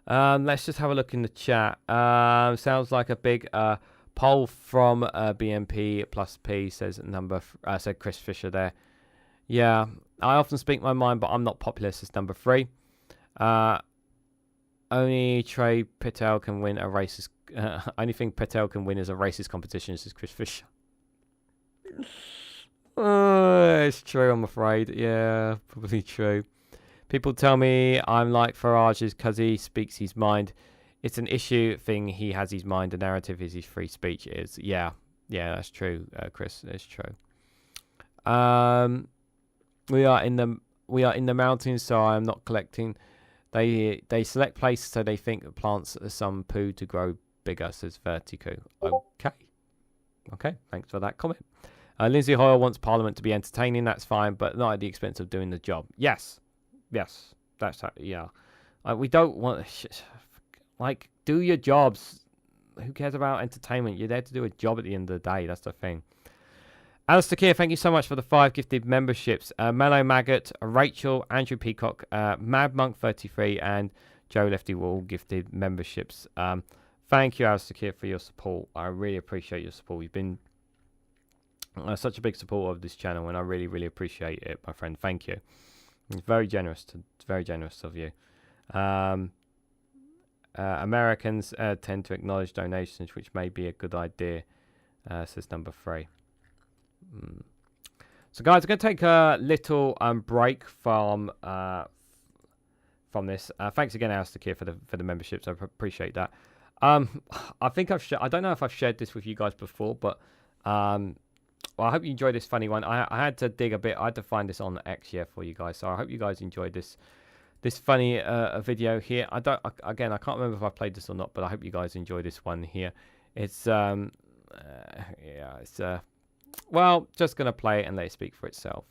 Let's just have a look in the chat. Sounds like a big poll from BNP plus P, says said Chris Fisher there. Yeah, I often speak my mind, but I'm not popular, says number 3. Only Trey Patel can win a racist. Only thing Patel can win is a racist competition, says Chris Fisher. It's true, I'm afraid. Yeah, probably true. People tell me I'm like Farage because he speaks his mind. It's an issue thing. He has his mind. The narrative is his free speech. Is yeah, that's true, Chris. It's true. We are in the mountains, so I'm not collecting. They select places so they think plants some poo to grow bigger, says Vertigo. Okay, thanks for that comment. Lindsay Hoyle wants Parliament to be entertaining. That's fine, but not at the expense of doing the job. Yes, that's how. Yeah, we don't want do your jobs. Who cares about entertainment? You're there to do a job at the end of the day. That's the thing. Alistair Keir, thank you so much for the 5 gifted memberships. Mellow Maggot, Rachel, Andrew Peacock, Mad Monk 33, and Joe Lefty were all gifted memberships. Thank you, Alistair Keir, for your support. I really appreciate your support. You've been such a big supporter of this channel, and I really, really appreciate it, my friend. Thank you. It's very generous of you. Americans tend to acknowledge donations, which may be a good idea, says number 3. So, guys, I'm going to take a little break from this. Thanks again, Alistair Keir, for the memberships. I appreciate that. I think I don't know if I've shared this with you guys before, but well, I hope you enjoyed this funny one. I had to dig a bit. I had to find this on X for you guys. So I hope you guys enjoyed this funny video here. I can't remember if I played this or not, but I hope you guys enjoy this one here. It's well, just gonna play it and let it speak for itself.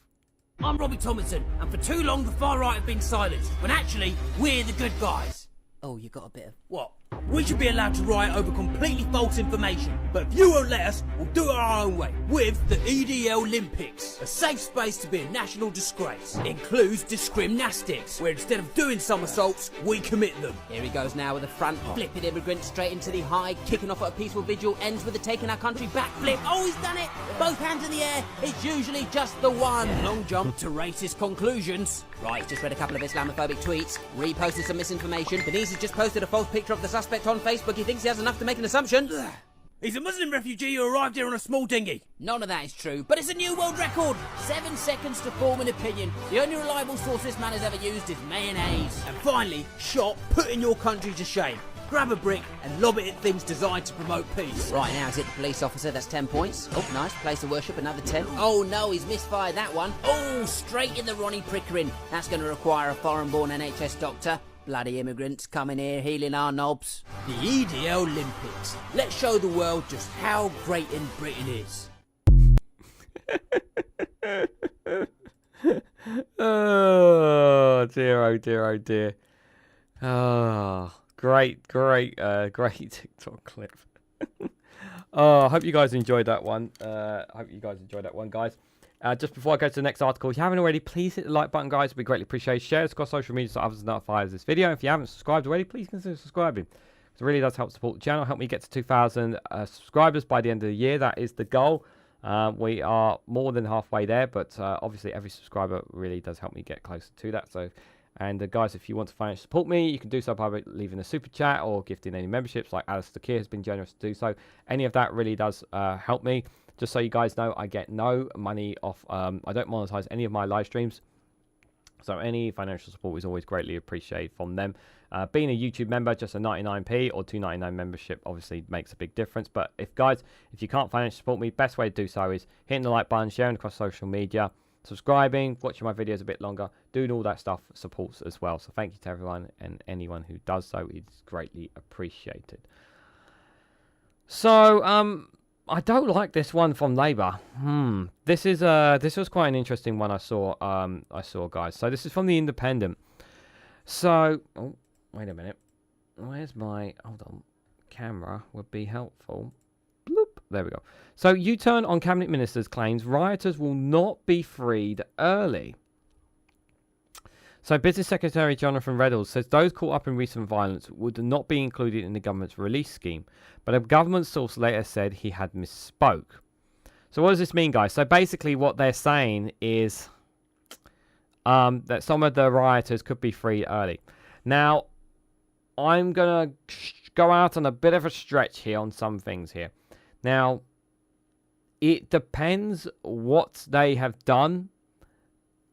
I'm Robbie Tomlinson, and for too long the far right have been silenced, when actually we're the good guys. Oh, you got a bit of... What? We should be allowed to riot over completely false information. But if you won't let us, we'll do it our own way. With the EDL Olympics. A safe space to be a national disgrace. Includes discriminastics, where instead of doing somersaults, we commit them. Here he goes now with the front, flipping immigrants straight into the high, kicking off at a peaceful vigil, ends with the taking our country back flip. Oh, he's done it! Both hands in the air, it's usually just the one. Long jump to racist conclusions. Right, just read a couple of Islamophobic tweets, reposted some misinformation. Benice has just posted a false picture of the suspect on Facebook. He thinks he has enough to make an assumption. He's a Muslim refugee who arrived here on a small dinghy. None of that is true, but it's a new world record. 7 seconds to form an opinion. The only reliable source this man has ever used is mayonnaise. And finally, shot putting your country to shame. Grab a brick and lob it at things designed to promote peace. Right, now he's hit the police officer, that's 10 points. Oh, nice, place of worship, another 10. Oh no, he's misfired that one. Oh, straight in the Ronnie Pickering. That's going to require a foreign-born NHS doctor. Bloody immigrants coming here, healing our knobs. The EDL Olympics. Let's show the world just how great in Britain is. Oh dear, oh dear, oh dear. Oh, great TikTok clip. Oh, I hope you guys enjoyed that one. Guys. Just before I go to the next article, if you haven't already, please hit the like button, guys. It'd be greatly appreciated. Share this across social media so others are notified of this video. If you haven't subscribed already, please consider subscribing. It really does help support the channel. Help me get to 2,000 subscribers by the end of the year. That is the goal. We are more than halfway there, but obviously every subscriber really does help me get closer to that. So, and guys, if you want to financially support me, you can do so by leaving a super chat or gifting any memberships, like Alistair Keir has been generous to do so. Any of that really does help me. Just so you guys know, I get no money off. I don't monetize any of my live streams. So any financial support is always greatly appreciated from them. Being a YouTube member, just a 99p or $2.99 membership obviously makes a big difference. But if you can't financially support me, best way to do so is hitting the like button, sharing across social media, subscribing, watching my videos a bit longer, doing all that stuff supports as well. So thank you to everyone and anyone who does so. It's greatly appreciated. So, I don't like this one from Labour. This was quite an interesting one I saw, guys. So this is from The Independent. So, oh, wait a minute. Where's my, hold on, camera would be helpful. Bloop, there we go. So, U-turn on Cabinet Minister's claims rioters will not be freed early. So, Business Secretary Jonathan Reynolds says those caught up in recent violence would not be included in the government's release scheme. But a government source later said he had misspoke. So, what does this mean, guys? So, basically, what they're saying is that some of the rioters could be freed early. Now, I'm going to go out on a bit of a stretch here on some things here. Now, it depends what they have done,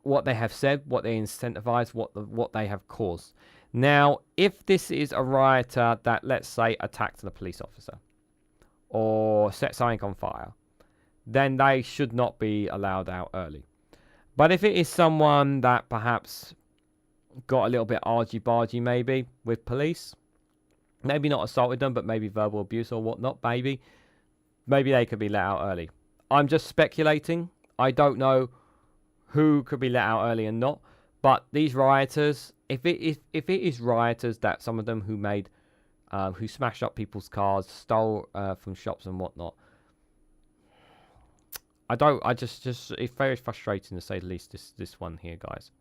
what they have said, what they incentivized, what they have caused. Now, if this is a rioter that, let's say, attacked a police officer or set something on fire, then they should not be allowed out early. But if it is someone that perhaps got a little bit argy-bargy maybe with police, maybe not assaulted them, but maybe verbal abuse or whatnot, maybe they could be let out early. I'm just speculating. I don't know who could be let out early and not. But these rioters, if it is rioters that some of them who smashed up people's cars, stole from shops and whatnot, it's very frustrating to say the least. This one here, guys.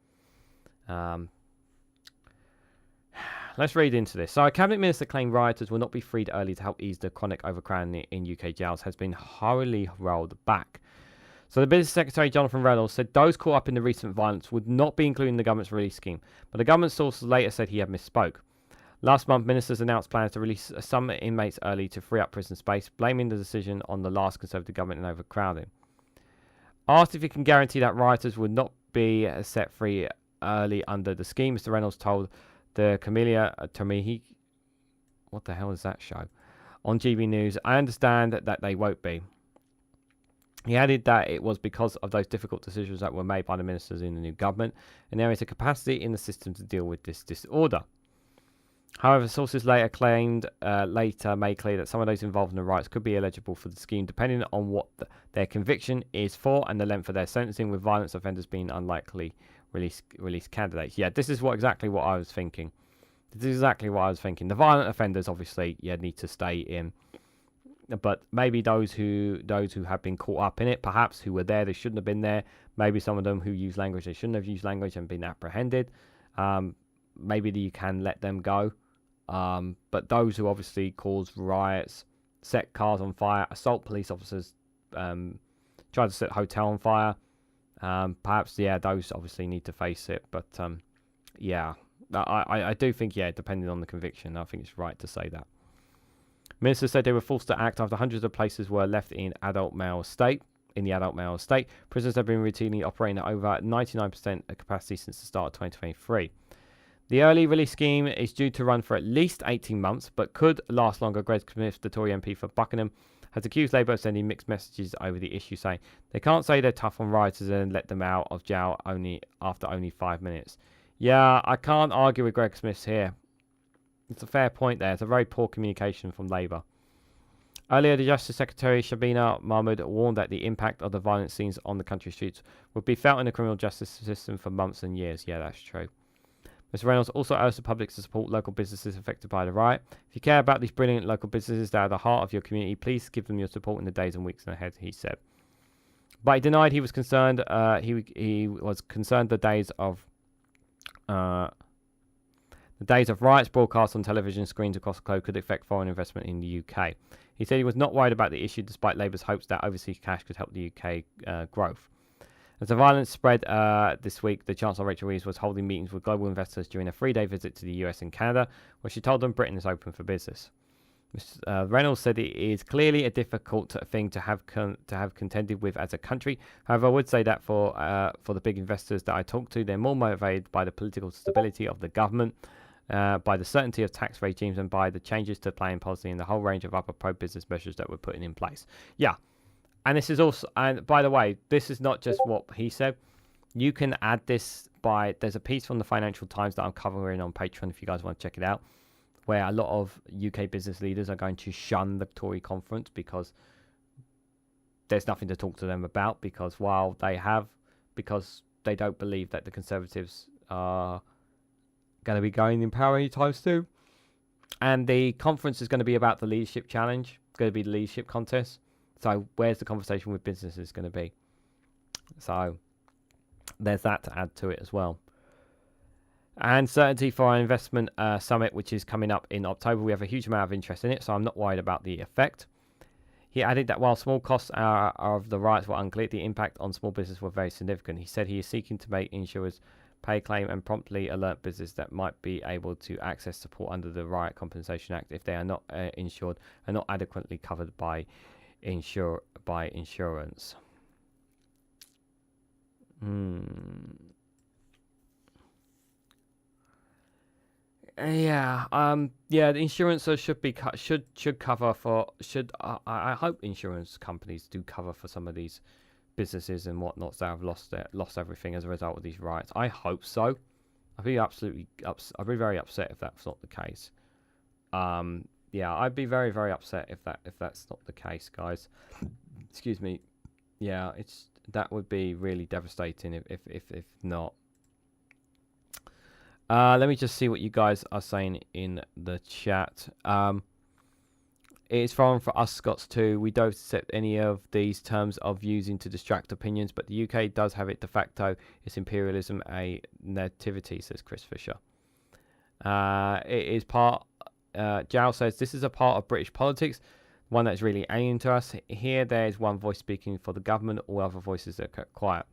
Let's read into this. So, a cabinet minister claimed rioters will not be freed early to help ease the chronic overcrowding in UK jails has been hurriedly rolled back. So the Business Secretary, Jonathan Reynolds, said those caught up in the recent violence would not be included in the government's release scheme, but the government sources later said he had misspoke. Last month, ministers announced plans to release some inmates early to free up prison space, blaming the decision on the last Conservative government in overcrowding. Asked if he can guarantee that rioters would not be set free early under the scheme, Mr. Reynolds told the Camelia Tomihi, what the hell is that show, on GB News, I understand that they won't be. He added that it was because of those difficult decisions that were made by the ministers in the new government, and there is a capacity in the system to deal with this disorder. However, sources later made clear that some of those involved in the riots could be eligible for the scheme, depending on what their conviction is for and the length of their sentencing, with violence offenders being unlikely release candidates. Yeah, this is exactly what I was thinking. This is exactly what I was thinking. The violent offenders, obviously, need to stay in. But maybe those who have been caught up in it, perhaps who were there, they shouldn't have been there. Maybe some of them who use language they shouldn't have used language and been apprehended. Maybe you can let them go. But those who obviously cause riots, set cars on fire, assault police officers, try to set a hotel on fire, perhaps, those obviously need to face it. But I do think, depending on the conviction, I think it's right to say that. Minister said they were forced to act after hundreds of places were left in the adult male state. Prisons have been routinely operating at over 99% of capacity since the start of 2023. The early release scheme is due to run for at least 18 months, but could last longer. Greg Smith, the Tory MP for Buckingham, has accused Labour of sending mixed messages over the issue, saying they can't say they're tough on rioters and let them out of jail after only 5 minutes. Yeah, I can't argue with Greg Smith here. It's a fair point there. It's a very poor communication from Labour. Earlier, the Justice Secretary, Shabina Mahmood, warned that the impact of the violent scenes on the country streets would be felt in the criminal justice system for months and years. Yeah, that's true. Mr. Reynolds also urged the public to support local businesses affected by the riot. If you care about these brilliant local businesses that are the heart of your community, please give them your support in the days and weeks ahead, he said. But he denied he was concerned. He was concerned the days of riots broadcast on television screens across the globe could affect foreign investment in the UK. He said he was not worried about the issue despite Labour's hopes that overseas cash could help the UK growth. As the violence spread this week, the Chancellor Rachel Reeves was holding meetings with global investors during a 3-day visit to the US and Canada, where she told them Britain is open for business. Mr. Reynolds said it is clearly a difficult thing to have contended with as a country. However, I would say that for the big investors that I talk to, they're more motivated by the political stability of the government, by the certainty of tax regimes, and by the changes to planning policy and the whole range of other pro-business measures that we're putting in place. Yeah. And this is also, and by the way, this is not just what he said. You can add this there's a piece from the Financial Times that I'm covering on Patreon if you guys want to check it out, where a lot of UK business leaders are going to shun the Tory conference because there's nothing to talk to them about, because because they don't believe that the Conservatives are going to be going in power anytime soon. And the conference is going to be about the leadership challenge, going to be the leadership contest. So where's the conversation with businesses going to be? So there's that to add to it as well. And certainty for our investment summit, which is coming up in October. We have a huge amount of interest in it, so I'm not worried about the effect. He added that while small costs of the riots were unclear, the impact on small business were very significant. He said he is seeking to make insurers pay claim and promptly alert business that might be able to access support under the Riot Compensation Act if they are not insured and not adequately covered by insurance. The insurance should be should cover for I hope insurance companies do cover for some of these businesses and whatnots that have lost everything as a result of these riots. I hope so. I'd be very upset if that's not the case. I'd be very, very upset if that's not the case, guys. Excuse me. Yeah, that would be really devastating if not. Let me just see what you guys are saying in the chat. It's foreign for us Scots too. We don't accept any of these terms of using to distract opinions, but the UK does have it de facto. It's imperialism a nativity, says Chris Fisher. It is part. Jal says this is a part of British politics, one that is really alien to us. Here, there is one voice speaking for the government, all other voices are kept quiet.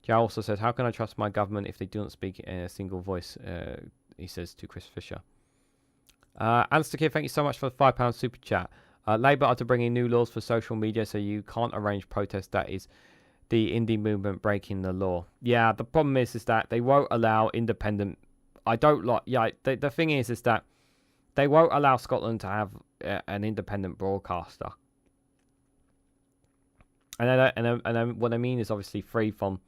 Jal also says, how can I trust my government if they do not speak in a single voice? He says to Chris Fisher. Alistair Kidd, thank you so much for the £5 super chat. Labour are to bring in new laws for social media, so you can't arrange protests. That is the indie movement breaking the law. Yeah, the problem is that they won't allow independent. The thing is that they won't allow Scotland to have an independent broadcaster. And what I mean is obviously free from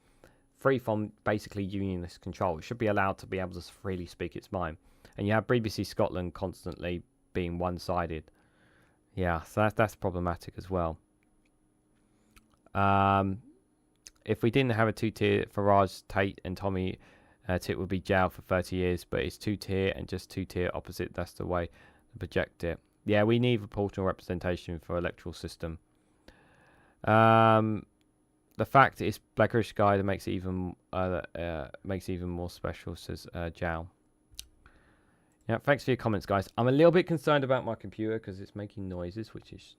basically unionist control. It should be allowed to be able to freely speak its mind. And you have BBC Scotland constantly being one-sided. Yeah, so that's problematic as well. If we didn't have a two-tier Farage, Tate and Tommy Tit would be jailed for 30 years, but it's 2-tier and just 2-tier opposite. That's the way to project it. Yeah, we need proportional representation for electoral system. The fact it's blackerish sky that makes it even more special, says Jal. Yeah, thanks for your comments, guys. I'm a little bit concerned about my computer because it's making noises, which is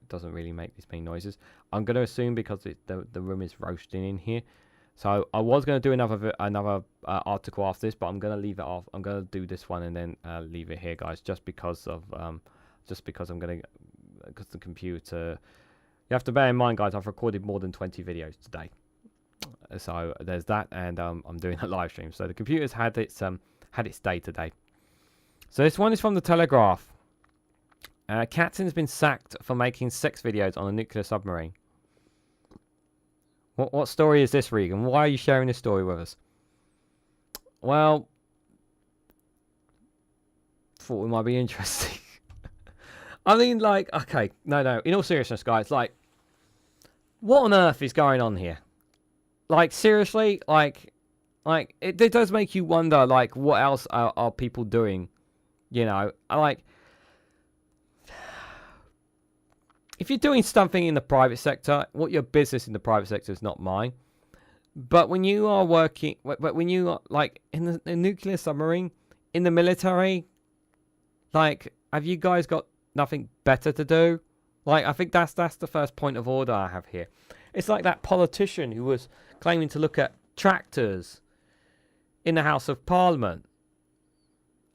doesn't really make these many noises. I'm going to assume because the room is roasting in here. So I was going to do another article after this, but I'm going to leave it off. I'm going to do this one and then leave it here, guys, just because the computer. You have to bear in mind, guys, I've recorded more than 20 videos today, so there's that, and I'm doing a live stream. So the computer's had its day today. So this one is from the Telegraph. Captain's been sacked for making sex videos on a nuclear submarine. What story is this, Regan? Why are you sharing this story with us? Well, thought it might be interesting. I mean, like, okay, no. In all seriousness, guys, like, what on earth is going on here? Like, seriously, like it does make you wonder, like, what else are people doing? You know, like, if you're doing something in the private sector, what your business in the private sector is not mine. But when you are working, when you are, like, in the nuclear submarine, in the military, like, have you guys got nothing better to do? Like, I think that's the first point of order I have here. It's like that politician who was claiming to look at tractors in the House of Parliament.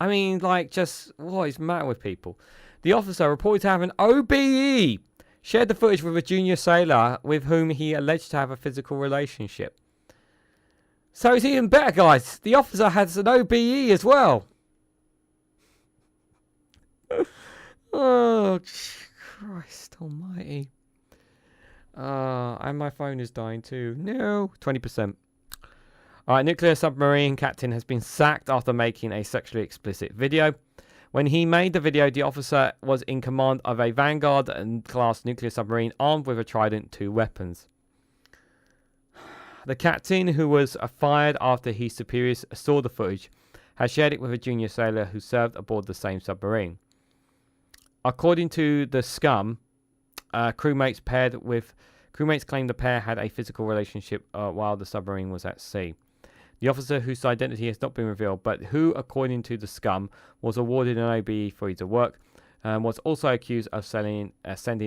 I mean, like, just what is the matter with people? The officer reported to have an OBE shared the footage with a junior sailor with whom he alleged to have a physical relationship. So it's even better, guys. The officer has an OBE as well. Oh, Christ almighty. And my phone is dying too. No, 20%. Alright, nuclear submarine captain has been sacked after making a sexually explicit video. When he made the video, the officer was in command of a Vanguard class nuclear submarine armed with a Trident II weapons. The captain, who was fired after his superiors saw the footage, has shared it with a junior sailor who served aboard the same submarine. According to the Scum, crewmates claimed the pair had a physical relationship while the submarine was at sea. The officer, whose identity has not been revealed, but who, according to the Scum, was awarded an OBE for his work, was also accused of sending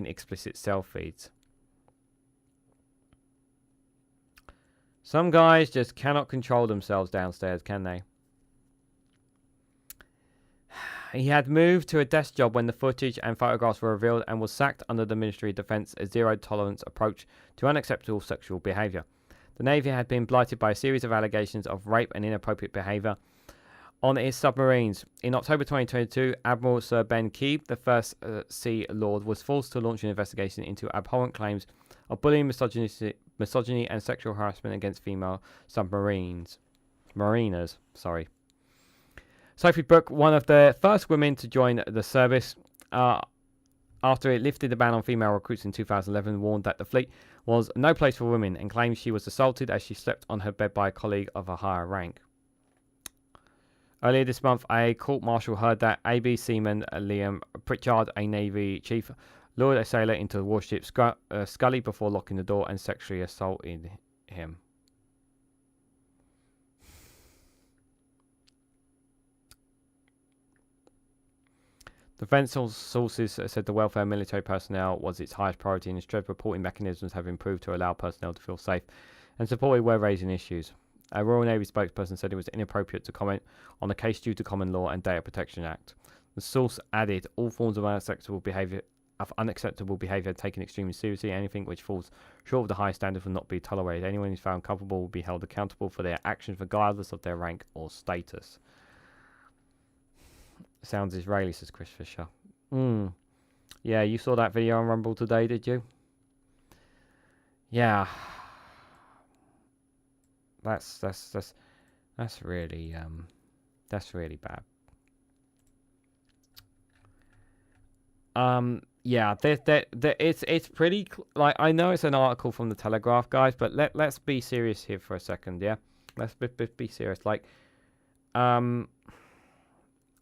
explicit cell feeds. Some guys just cannot control themselves downstairs, can they? He had moved to a desk job when the footage and photographs were revealed and was sacked under the Ministry of Defence's zero-tolerance approach to unacceptable sexual behaviour. The Navy had been blighted by a series of allegations of rape and inappropriate behaviour on its submarines. In October 2022, Admiral Sir Ben Keeb, the First Sea Lord, was forced to launch an investigation into abhorrent claims of bullying, misogyny and sexual harassment against female mariners. Sophie Brooke, one of the first women to join the service, after it lifted the ban on female recruits in 2011, warned that the fleet was no place for women and claimed she was assaulted as she slept on her bed by a colleague of a higher rank. Earlier this month, a court-martial heard that AB seaman Liam Pritchard, a Navy chief, lured a sailor into the warship Scully before locking the door and sexually assaulted him. Defence sources said the welfare of military personnel was its highest priority, and its dread reporting mechanisms have improved to allow personnel to feel safe and supported where raising issues. A Royal Navy spokesperson said it was inappropriate to comment on the case due to Common Law and Data Protection Act. The source added, all forms of unacceptable behaviour taken extremely seriously. Anything which falls short of the high standard will not be tolerated. Anyone who is found culpable will be held accountable for their actions regardless of their rank or status. Sounds Israeli, says Chris Fisher. Yeah, you saw that video on Rumble today, did you? Yeah. That's really bad. Yeah, it's pretty like, I know it's an article from the Telegraph, guys, but let's be serious here for a second, yeah. Let's be serious. Like,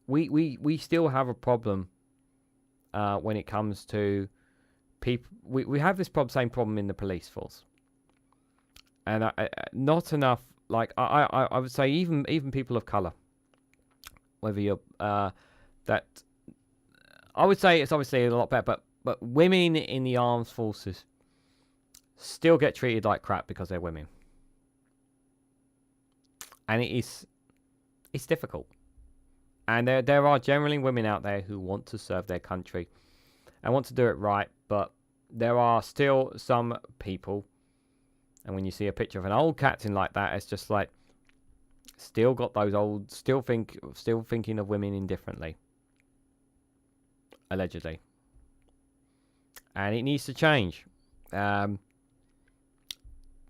we still have a problem when it comes to people. We have this same problem in the police force, and not enough. Like I would say even people of color, whether you're that, I would say it's obviously a lot better, but women in the armed forces still get treated like crap because they're women, and it's difficult. And there are generally women out there who want to serve their country and want to do it right, but there are still some people, and when you see a picture of an old captain like that, it's just like still got those old, still thinking of women indifferently, allegedly, and it needs to change.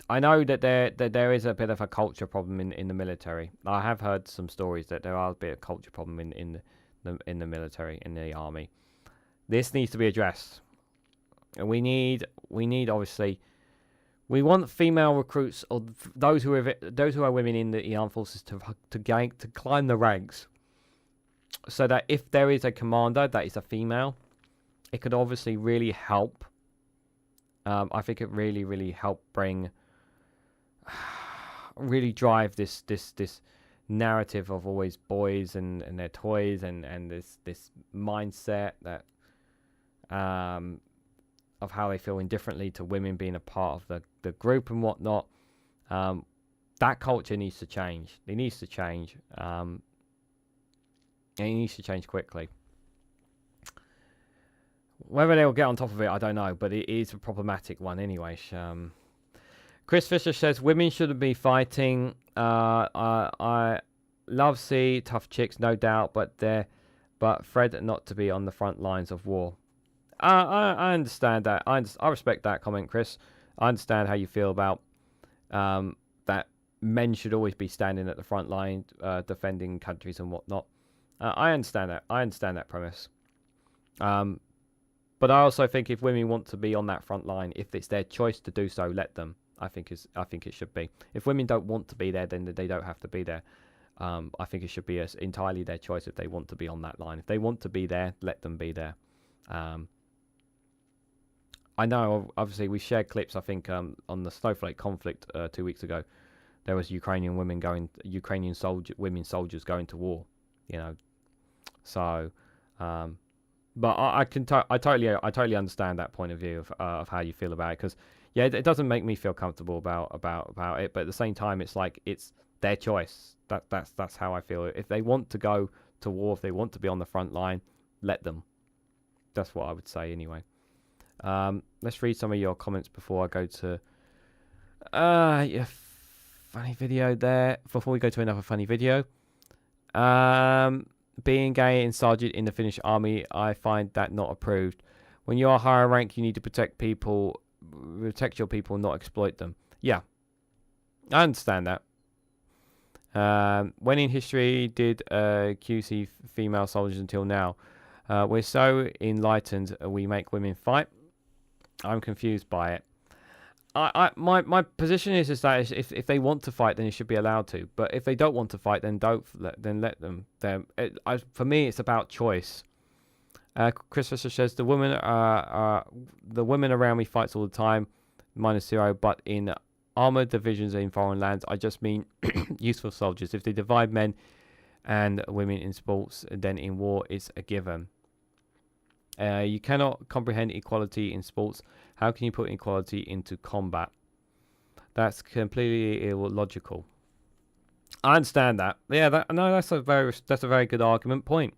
I know that there is a bit of a culture problem in the military. I have heard some stories that there are a bit of culture problem in the military, in the army. This needs to be addressed. And we need obviously, we want female recruits or those who are women in the armed forces to climb the ranks, so that if there is a commander that is a female, it could obviously really help. I think it really help really drive this narrative of always boys and their toys and this mindset that of how they feel indifferently to women being a part of the group and whatnot. That culture needs to change. It needs to change. And it needs to change quickly. Whether they'll get on top of it, I don't know, but it is a problematic one anyway. Chris Fisher says women shouldn't be fighting. I love see tough chicks, no doubt, but Fred not to be on the front lines of war. I understand that. I respect that comment, Chris. I understand how you feel about that men should always be standing at the front line, defending countries and whatnot. I understand that. I understand that premise. But I also think if women want to be on that front line, if it's their choice to do so, let them. I think it should be. If women don't want to be there, then they don't have to be there. I think it should be entirely their choice if they want to be on that line. If they want to be there, let them be there. I know, obviously, we shared clips, I think, on the Snowflake conflict 2 weeks ago. There was Ukrainian women women soldiers going to war, you know. So, but I totally understand that point of view of how you feel about it, because yeah, it doesn't make me feel comfortable about it, but at the same time, it's like it's their choice. That's how I feel. If they want to go to war, if they want to be on the front line, let them. That's what I would say anyway. Let's read some of your comments before I go to yeah, funny video there. Before we go to another funny video. Being gay and sergeant in the Finnish army, I find that not approved. When you are higher rank, you need to protect your people, not exploit them. Yeah, I understand that. When in history did QC female soldiers until now? We're so enlightened, we make women fight. I'm confused by it. My position is that if they want to fight, then they should be allowed to. But if they don't want to fight, then let them. For me, it's about choice. Chris Fisher says the women around me fights all the time, -0. But in armored divisions in foreign lands, I just mean useful soldiers. If they divide men and women in sports, then in war it's a given. You cannot comprehend equality in sports. How can you put equality into combat? That's completely illogical. I understand that. Yeah, that's a very good argument point.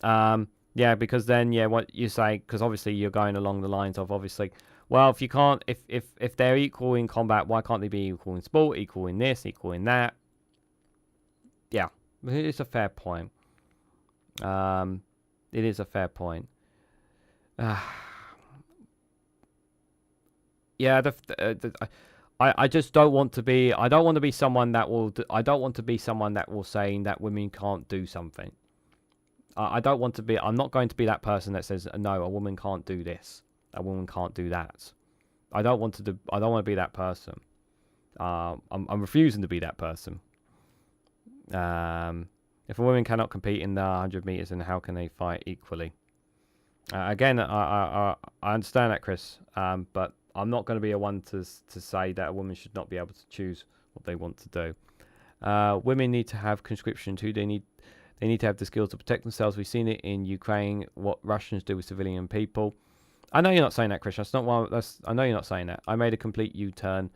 Yeah, because then what you say, because obviously you're going along the lines of obviously, well, if you can't, if they're equal in combat, why can't they be equal in sport, equal in this, equal in that? Yeah, it's a fair point. It is a fair point. Yeah, I just don't want to be. I don't want to be someone that will. I don't want to be someone that will saying that women can't do something. I don't want to be. I'm not going to be that person that says no. A woman can't do this. A woman can't do that. I don't want to be that person. I'm refusing to be that person. If a woman cannot compete in the 100 meters, then how can they fight equally? Again, I understand that, Chris, but I'm not going to be a one to say that a woman should not be able to choose what they want to do. Women need to have conscription too. They need to have the skills to protect themselves. We've seen it in Ukraine, what Russians do with civilian people. I know you're not saying that, Chris. That's not why. I know you're not saying that. I made a complete U-turn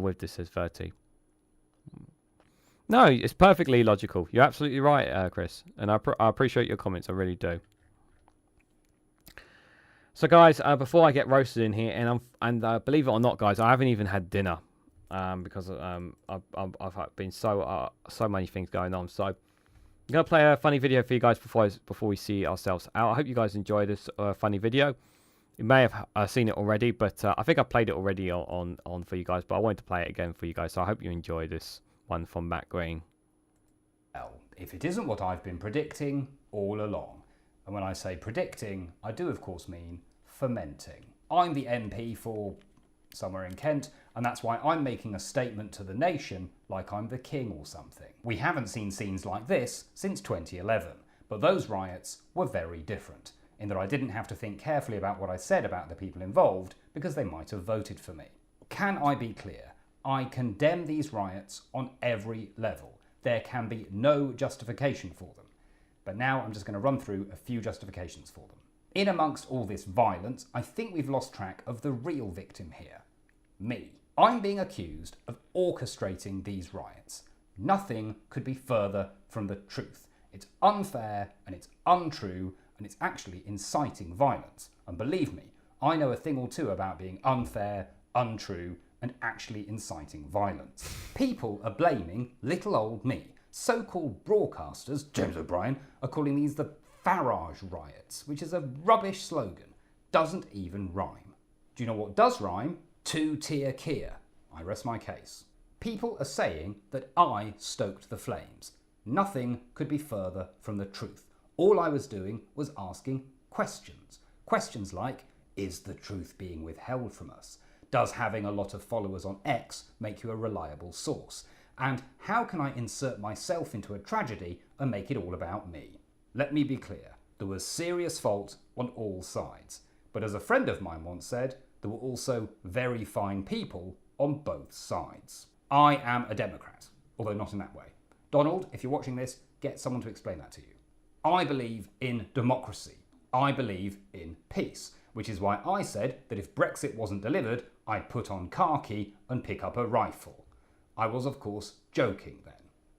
with this, says 30. No, it's perfectly logical. You're absolutely right, Chris. And I appreciate your comments. I really do. So, guys, before I get roasted in here, and believe it or not, guys, I haven't even had dinner because I've been so many things going on. So, I'm gonna play a funny video for you guys before we see ourselves out. I hope you guys enjoy this funny video. You may have seen it already, but I think I played it already on for you guys. But I wanted to play it again for you guys. So I hope you enjoy this one from Matt Green. Well, if it isn't what I've been predicting all along, and when I say predicting, I do of course mean fermenting. I'm the MP for somewhere in Kent, and that's why I'm making a statement to the nation like I'm the king or something. We haven't seen scenes like this since 2011, but those riots were very different, in that I didn't have to think carefully about what I said about the people involved because they might have voted for me. Can I be clear? I condemn these riots on every level. There can be no justification for them. But now I'm just going to run through a few justifications for them. In amongst all this violence, I think we've lost track of the real victim here. Me. I'm being accused of orchestrating these riots. Nothing could be further from the truth. It's unfair and it's untrue and it's actually inciting violence. And believe me, I know a thing or two about being unfair, untrue, and actually inciting violence. People are blaming little old me. So-called broadcasters, James O'Brien, are calling these the Farage riots, which is a rubbish slogan. Doesn't even rhyme. Do you know what does rhyme? Two-tier Kia. I rest my case. People are saying that I stoked the flames. Nothing could be further from the truth. All I was doing was asking questions. Questions like, is the truth being withheld from us? Does having a lot of followers on X make you a reliable source? And how can I insert myself into a tragedy and make it all about me? Let me be clear, there was serious fault on all sides. But as a friend of mine once said, there were also very fine people on both sides. I am a Democrat, although not in that way. Donald, if you're watching this, get someone to explain that to you. I believe in democracy. I believe in peace, which is why I said that if Brexit wasn't delivered, I'd put on khaki and pick up a rifle. I was, of course, joking then,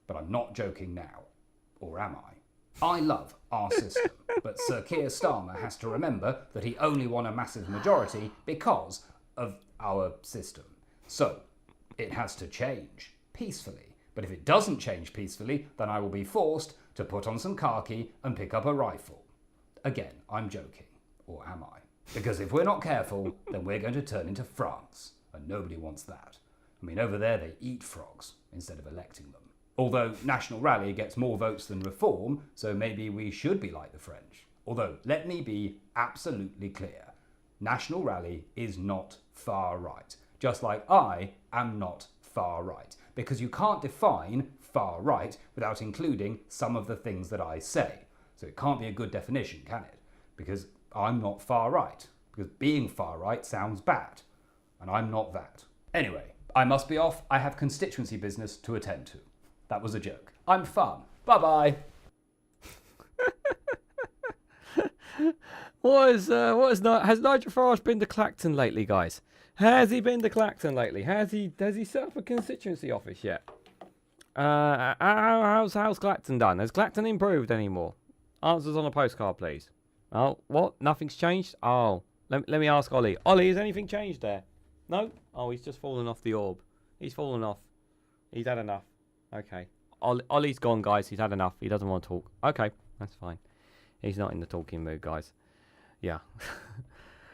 but I'm not joking now. Or am I? I love our system, but Sir Keir Starmer has to remember that he only won a massive majority because of our system. So, it has to change peacefully. But if it doesn't change peacefully, then I will be forced to put on some khaki and pick up a rifle. Again, I'm joking. Or am I? Because if we're not careful, then we're going to turn into France. And nobody wants that. I mean, over there they eat frogs instead of electing them. Although National Rally gets more votes than Reform, so maybe we should be like the French. Although, let me be absolutely clear. National Rally is not far right. Just like I am not far right. Because you can't define far right without including some of the things that I say. So it can't be a good definition, can it? Because I'm not far right. Because being far right sounds bad. And I'm not that. Anyway, I must be off. I have constituency business to attend to. That was a joke. I'm fun. Bye-bye. Has Nigel Farage been to Clacton lately, guys? Has he been to Clacton lately? Has he set up a constituency office yet? How's Clacton done? Has Clacton improved anymore? Answers on a postcard, please. Oh, what? Nothing's changed? Oh, let me ask Ollie. Ollie, has anything changed there? No? Oh, he's just fallen off the orb. He's fallen off. He's had enough. Okay. Ollie's gone, guys. He's had enough. He doesn't want to talk. Okay, that's fine. He's not in the talking mood, guys. Yeah.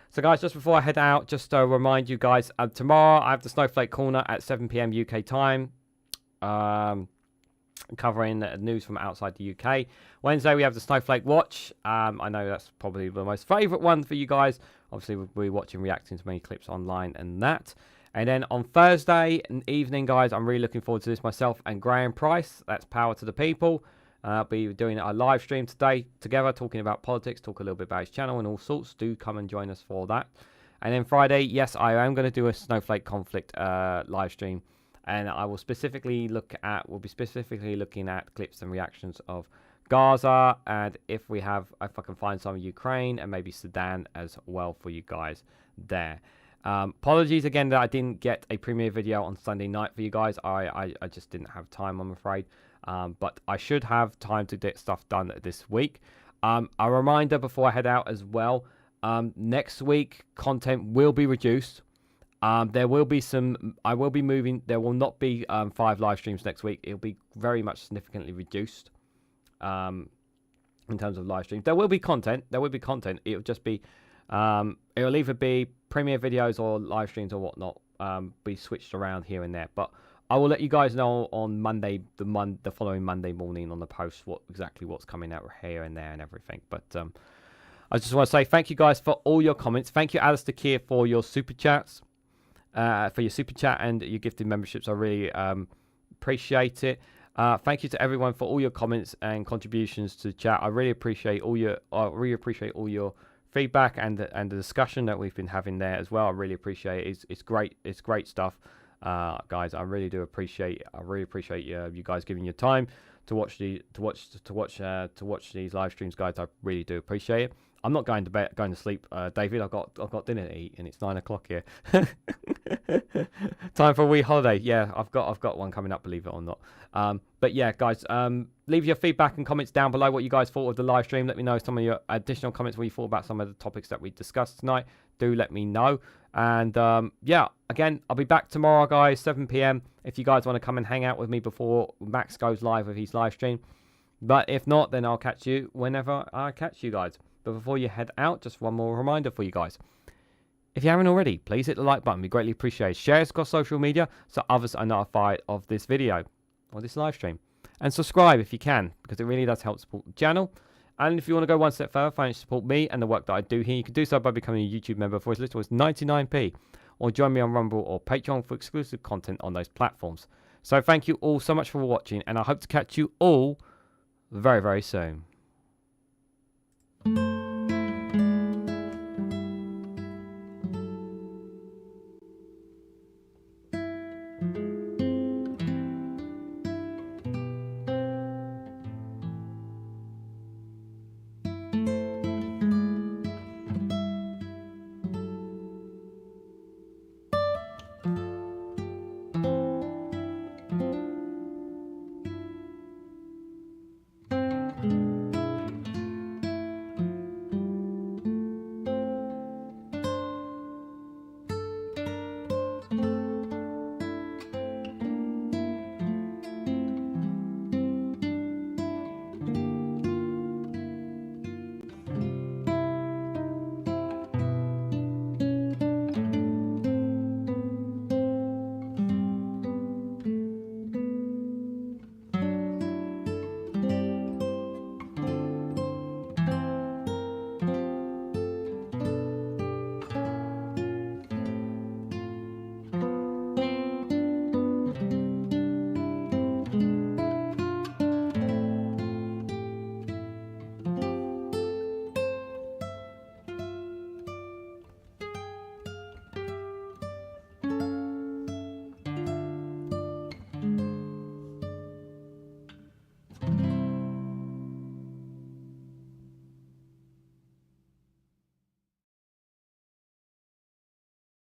So, guys, just before I head out, just to remind you guys, tomorrow I have the Snowflake Corner at 7 p.m. UK time. Covering news from outside the UK. Wednesday, we have the Snowflake Watch. I know that's probably the most favourite one for you guys. Obviously, we're watching, reacting to many clips online and that. And then on Thursday evening, guys, I'm really looking forward to this myself and Graham Price. That's Power to the People. I'll be doing a live stream today together, talking about politics, talk a little bit about his channel and all sorts. Do come and join us for that. And then Friday, yes, I am going to do a Snowflake conflict live stream. And I will specifically we'll be specifically looking at clips and reactions of Gaza, and if I can find some of Ukraine and maybe Sudan as well for you guys there. Apologies again that I didn't get a premiere video on Sunday night for you guys. I just didn't have time, I'm afraid. But I should have time to get stuff done this week. A reminder before I head out as well. Next week, content will be reduced. There will be I will be moving. There will not be 5 live streams next week. It'll be very much significantly reduced in terms of live streams. There will be content. It'll just be, it'll either be premiere videos or live streams or whatnot. Be switched around here and there. But I will let you guys know on Monday, the following Monday morning on the post, exactly what's coming out here and there and everything. But I just want to say thank you guys for all your comments. Thank you, Alistair Keir, for your super chats. For your super chat and your gifted memberships. I really appreciate it. Thank you to everyone for all your comments and contributions to the chat. I really appreciate all your feedback and the discussion that we've been having there as well. I really appreciate it. It's great. It's great stuff, guys. I really do appreciate. I really appreciate you guys giving your time to watch these live streams, guys. I really do appreciate it. I'm not going to sleep, David. I've got dinner to eat, and it's 9 o'clock here. Time for a wee holiday. Yeah, I've got one coming up, believe it or not. But yeah, guys, leave your feedback and comments down below what you guys thought of the live stream. Let me know some of your additional comments, what you thought about some of the topics that we discussed tonight. Do let me know. And yeah, again, I'll be back tomorrow, guys, 7 p.m. if you guys want to come and hang out with me before Max goes live with his live stream. But if not, then I'll catch you whenever I catch you guys. But before you head out, just one more reminder for you guys. If you haven't already, please hit the like button. We greatly appreciate it. Share it across social media so others are notified of this video or this live stream. And subscribe if you can, because it really does help support the channel. And if you want to go one step further, financially support me and the work that I do here, you can do so by becoming a YouTube member for as little as 99p. Or join me on Rumble or Patreon for exclusive content on those platforms. So thank you all so much for watching, and I hope to catch you all very, very soon.